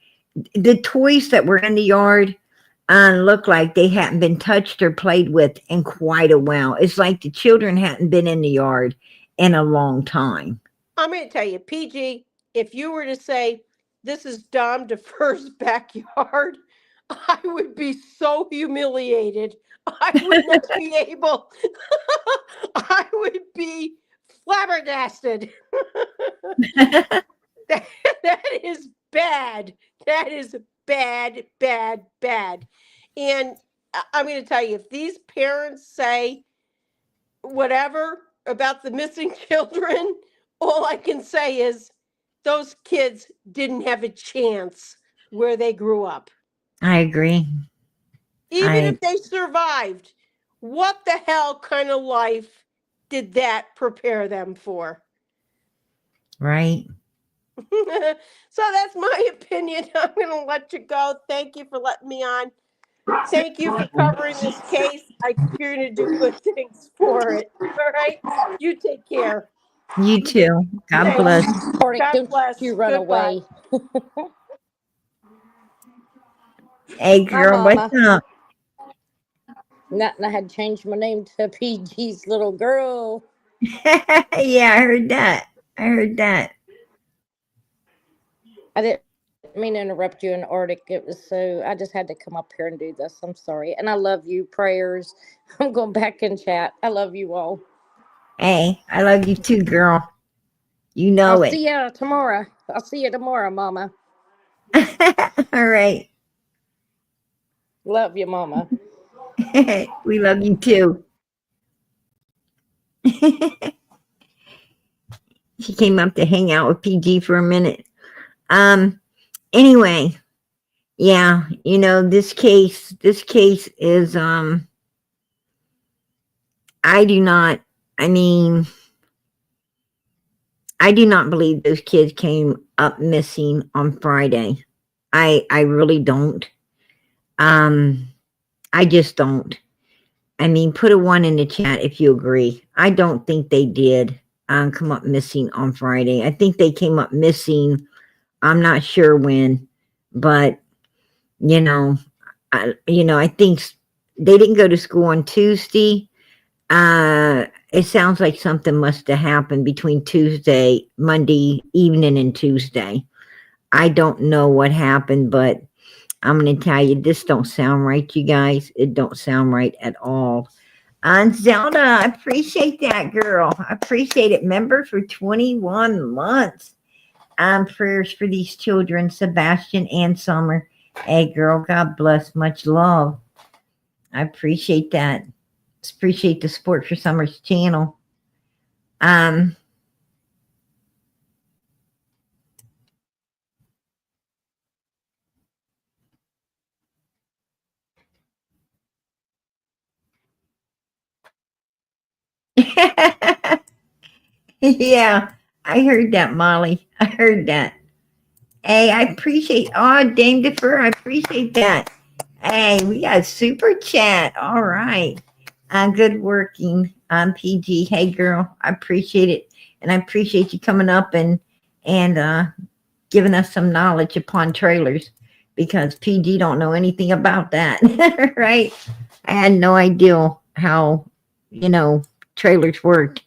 the toys that were in the yard looked like they hadn't been touched or played with in quite a while. It's like the children hadn't been in the yard in a long time. I'm going to tell you, PG, if you were to say, this is Dom DeFer's backyard, I would be so humiliated. I would not be able, I would be flabbergasted. That is bad. That is bad, bad, bad. And I'm going to tell you, if these parents say whatever about the missing children, all I can say is those kids didn't have a chance where they grew up. I agree. Even if they survived, what the hell kind of life did that prepare them for? Right. So that's my opinion. I'm going to let you go. Thank you for letting me on. Thank you for covering this case. I think you're going to do good things for it. All right. You take care. You too. God Thanks. bless. Or God don't bless. you run Goodbye. away. Hey, Hi, girl, what's Mama. up? Nothing. I had changed my name to PG's little girl. Yeah, I heard that. I heard that. I didn't mean to interrupt you in Arctic. It was so. I just had to come up here and do this. I'm sorry. And I love you. Prayers. I'm going back in chat. I love you all. Hey, I love you too, girl. You know I'll it. see you tomorrow. I'll see you tomorrow, Mama. All right. Love you, Mama. We love you too. She came up to hang out with PG for a minute. Anyway, yeah, this case is I do not I mean I do not believe those kids came up missing on Friday. I really don't. I just don't. I mean, put a 1 in the chat if you agree. I don't think they did. come up missing on Friday. I think they came up missing. I'm not sure when, but you know, I think they didn't go to school on Tuesday. It sounds like something must have happened between Monday evening and Tuesday. I don't know what happened, but I'm going to tell you, this don't sound right, you guys. It don't sound right at all. Zelda, I appreciate that, girl. I appreciate it. Member for 21 months. Prayers for these children, Sebastian and Summer. Hey, girl, God bless. Much love. I appreciate that. Appreciate the support for Summer's channel. Yeah, I heard that, Molly. I heard that. Hey, I appreciate. Oh, Dame Defer, I appreciate that. Hey, we got super chat. All right. Good working. PG. Hey, girl, I appreciate it, and I appreciate you coming up and giving us some knowledge upon trailers, because PG don't know anything about that, right? I had no idea how trailers worked.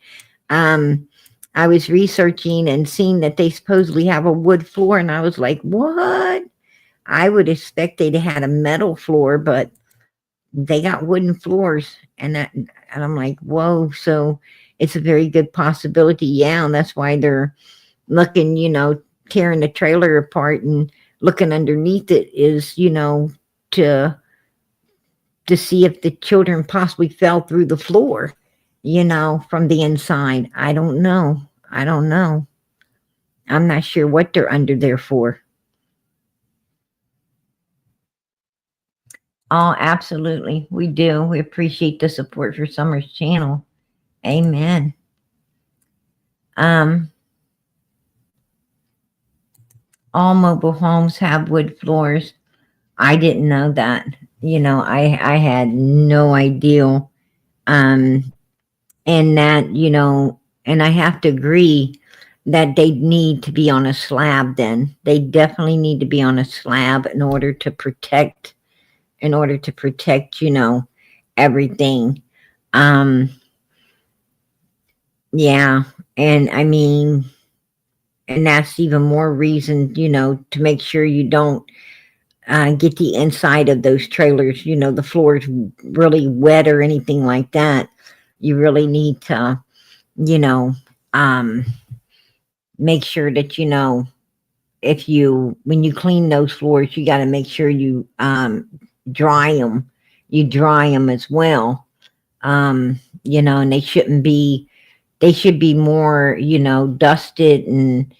I was researching and seeing that they supposedly have a wood floor, and I was like, what? I would expect they'd had a metal floor, but they got wooden floors, and I'm like, whoa. So it's a very good possibility. Yeah, and that's why they're looking, tearing the trailer apart and looking underneath it is, to see if the children possibly fell through the floor, from the inside. I don't know. I'm not sure what they're under there for. Oh, absolutely. We do. We appreciate the support for Summer's channel. Amen. All mobile homes have wood floors. I didn't know that. I had no idea. And that, and I have to agree that they need to be on a slab then. They definitely need to be on a slab in order to protect, everything. Yeah. And I mean, and that's even more reason, to make sure you don't get the inside of those trailers, the floors really wet or anything like that. You really need to, make sure that, when you clean those floors, you got to make sure you dry them. You dry them as well. And they should be more, dusted and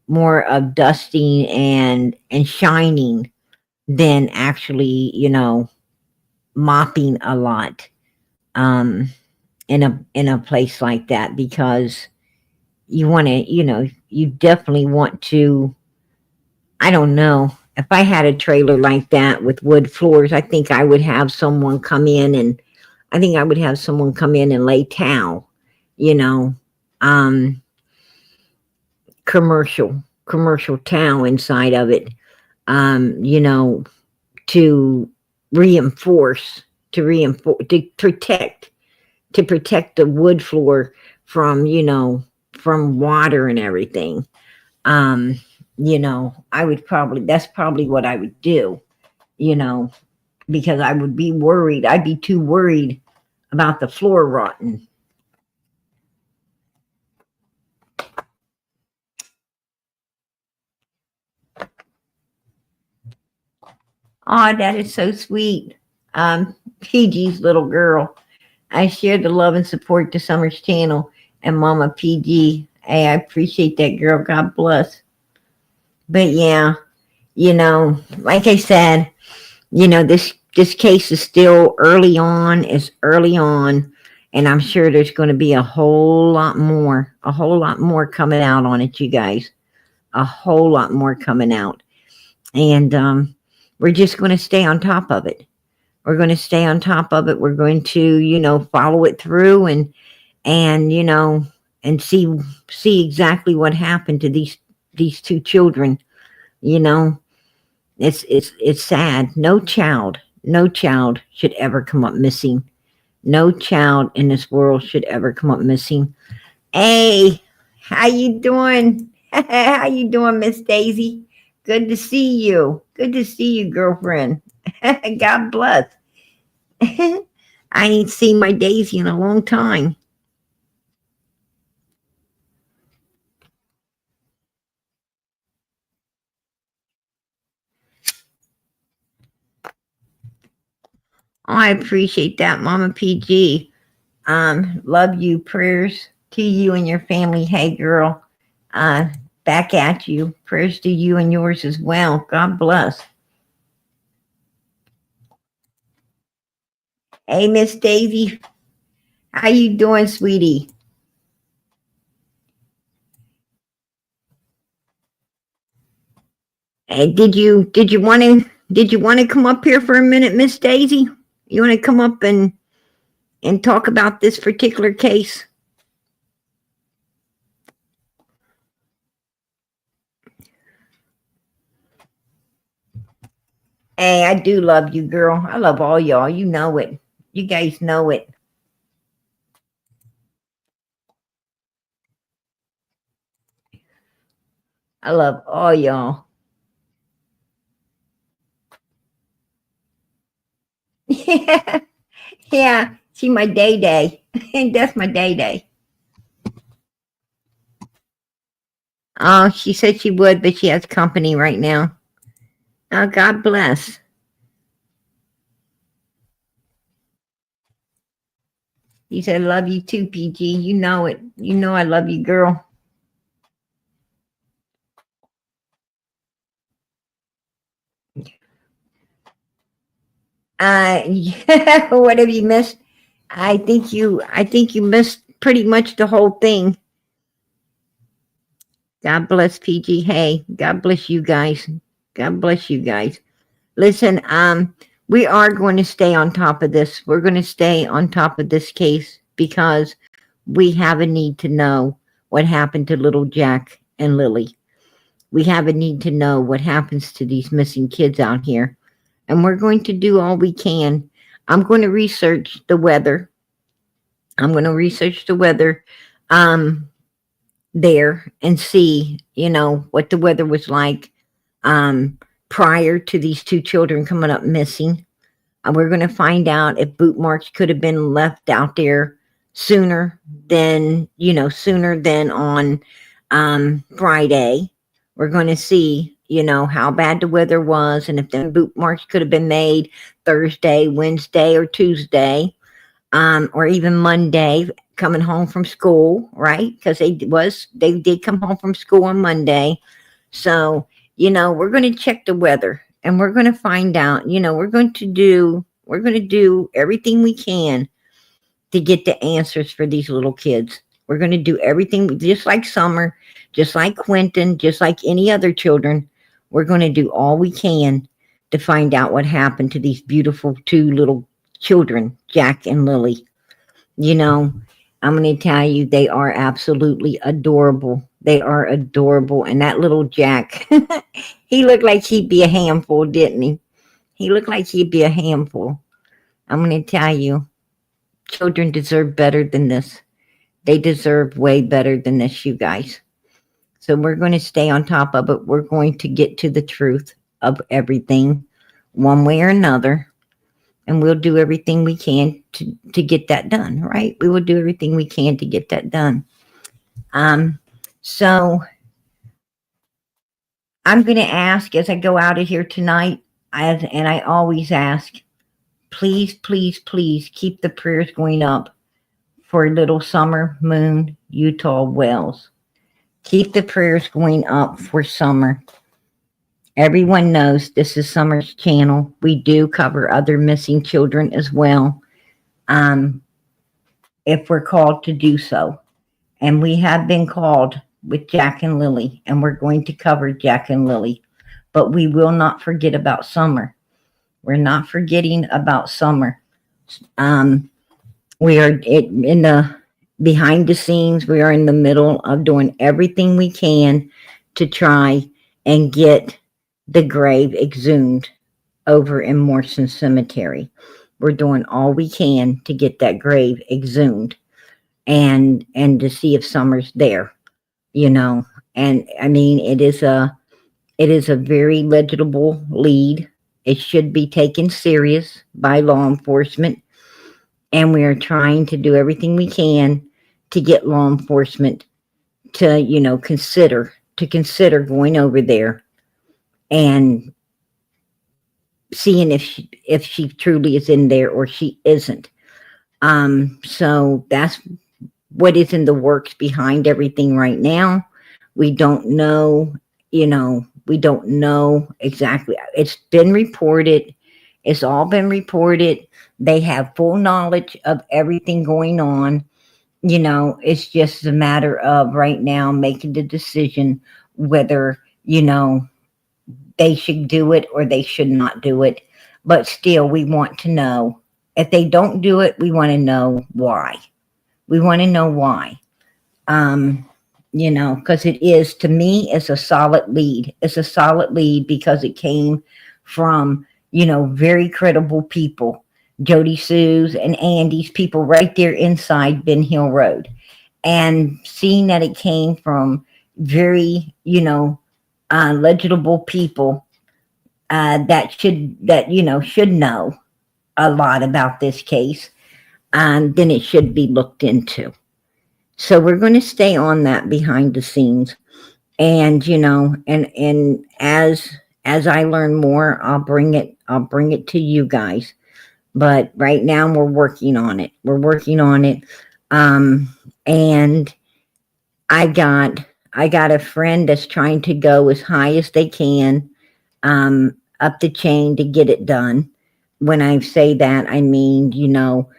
more of dusting and shining than actually, mopping a lot in a place like that, because you want to, you definitely want to. I don't know. If I had a trailer like that with wood floors, I think I would have someone come in and lay towel, commercial towel inside of it, to reinforce, to protect the wood floor from, from water and everything. That's probably what I would do, because I would be worried. I'd be too worried about the floor rotting. Oh, that is so sweet. PG's little girl. I share the love and support to Summer's channel and Mama PG. Hey, I appreciate that, girl. God bless. But yeah, like I said, this case is still early on. It's early on, and I'm sure there's going to be a whole lot more coming out on it, you guys. A whole lot more coming out. And we're just going to stay on top of it. We're going to stay on top of it. We're going to, follow it through and and see exactly what happened to these two children. It's sad. No child should ever come up missing. No child in this world should ever come up missing. Hey, how you doing? How you doing, Miss Daisy? Good to see you. Good to see you, girlfriend. God bless. I ain't seen my Daisy in a long time. Oh, I appreciate that, Mama PG. Love you. Prayers to you and your family. Hey, girl. Uh, Back at you. Prayers to you and yours as well. God bless. Hey, Miss Daisy. How you doing, sweetie? Hey, did you want to come up here for a minute, Miss Daisy? You want to come up and talk about this particular case? Hey, I do love you, girl. I love all y'all. You know it. You guys know it. I love all y'all. Yeah, yeah. She my day. That's my day. Oh, she said she would, but she has company right now. Oh, God bless. He said, love you too, PG. You know it. You know I love you, girl. What have you missed? I think you missed pretty much the whole thing. God bless PG. Hey, God bless you guys. God bless you guys. Listen, we are going to stay on top of this. We're going to stay on top of this case because we have a need to know what happened to little Jack and Lilly. We have a need to know what happens to these missing kids out here. And we're going to do all we can. I'm going to research the weather. There and see, what the weather was like prior to these two children coming up missing. We're going to find out if boot marks could have been left out there sooner than on Friday. We're going to see, how bad the weather was and if them boot marks could have been made Thursday, Wednesday, or Tuesday, or even Monday coming home from school, right? Because they did come home from school on Monday. So, we're going to check the weather and we're going to find out, we're going to do everything we can to get the answers for these little kids. We're going to do everything just like Summer, just like Quentin, just like any other children. We're going to do all we can to find out what happened to these beautiful two little children, Jack and Lilly. I'm going to tell you, they are absolutely adorable. They are adorable. And that little Jack, he looked like he'd be a handful, didn't he? He looked like he'd be a handful. I'm going to tell you, children deserve better than this. They deserve way better than this, you guys. So we're going to stay on top of it. We're going to get to the truth of everything one way or another. And we'll do everything we can to get that done, right? We will do everything we can to get that done. So I'm going to ask as I go out of here tonight, and I always ask, please, please, please keep the prayers going up for little Summer Moon Utah Wells. Keep the prayers going up for Summer. Everyone knows this is Summer's channel. We do cover other missing children as well, if we're called to do so. And we have been called with Jack and Lilly, and we're going to cover Jack and Lilly. But we will not forget about Summer. We're not forgetting about Summer. We are in behind the scenes, we are in the middle of doing everything we can to try and get the grave exhumed over in Morrison Cemetery. We're doing all we can to get that grave exhumed and to see if Summer's there, you know. And I mean, it is a very legible lead. It should be taken serious by law enforcement, and we are trying to do everything we can to get law enforcement to, you know, consider going over there and seeing if she truly is in there or she isn't. So that's what is in the works behind everything right now. We don't know, you know, we don't know exactly. It's been reported. It's all been reported. They have full knowledge of everything going on. You know, it's just a matter of right now making the decision whether, you know, they should do it or they should not do it. But still, we want to know. If they don't do it, we want to know why. We want to know why. You know, because it is, to me, it's a solid lead. It's a solid lead because it came from, you know, very credible people. Jody Sue's and Andy's people right there inside Ben Hill Road. And seeing that it came from very, you know, legible people that you know, should know a lot about this case, then it should be looked into. So we're going to stay on that behind the scenes, and you know, and as I learn more, I'll bring it to you guys. But right now we're working on it. And I got a friend that's trying to go as high as they can up the chain to get it done. When I say that, I mean, you know,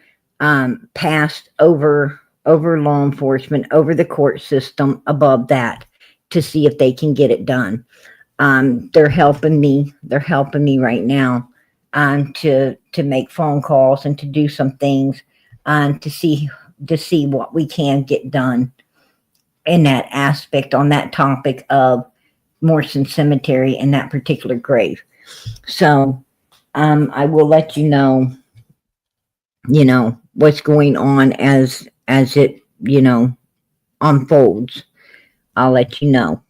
past over law enforcement, over the court system, above that, to see if they can get it done. They're helping me right now to make phone calls and to do some things to see what we can get done in that aspect, on that topic of Morrison Cemetery and that particular grave. So I will let you know what's going on as it, you know, unfolds. I'll let you know.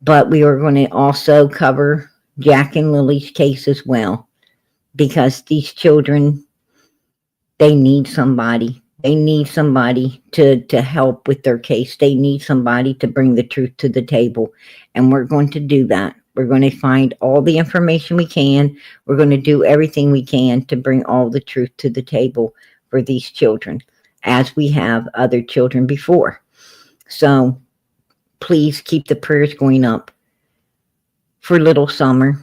But we are going to also cover Jack and Lily's case as well, because these children, they need somebody. They need somebody to help with their case. They need somebody to bring the truth to the table. And we're going to do that. We're going to find all the information we can. We're going to do everything we can to bring all the truth to the table for these children, as we have other children before. So please keep the prayers going up for little Summer.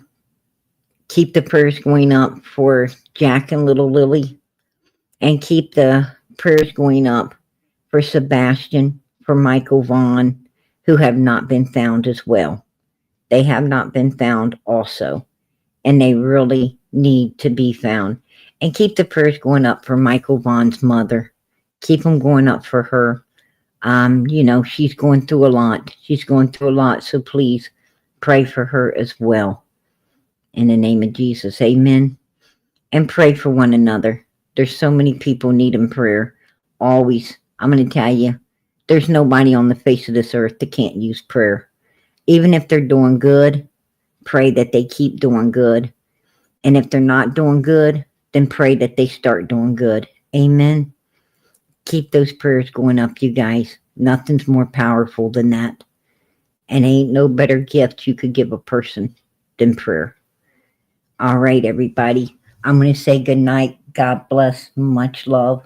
Keep the prayers going up for Jack and little Lily. And keep the prayers going up for Sebastian, for Michael Vaughn, who have not been found as well. They have not been found also, and they really need to be found. And keep the prayers going up for Michael Vaughn's mother. Keep them going up for her. You know, she's going through a lot. So please pray for her as well. In the name of Jesus, amen. And pray for one another. There's so many people needing prayer. Always. I'm going to tell you, there's nobody on the face of this earth that can't use prayer. Even if they're doing good, pray that they keep doing good. And if they're not doing good, then pray that they start doing good. Amen. Keep those prayers going up, you guys. Nothing's more powerful than that. And ain't no better gift you could give a person than prayer. All right, everybody. I'm going to say good night. God bless. Much love.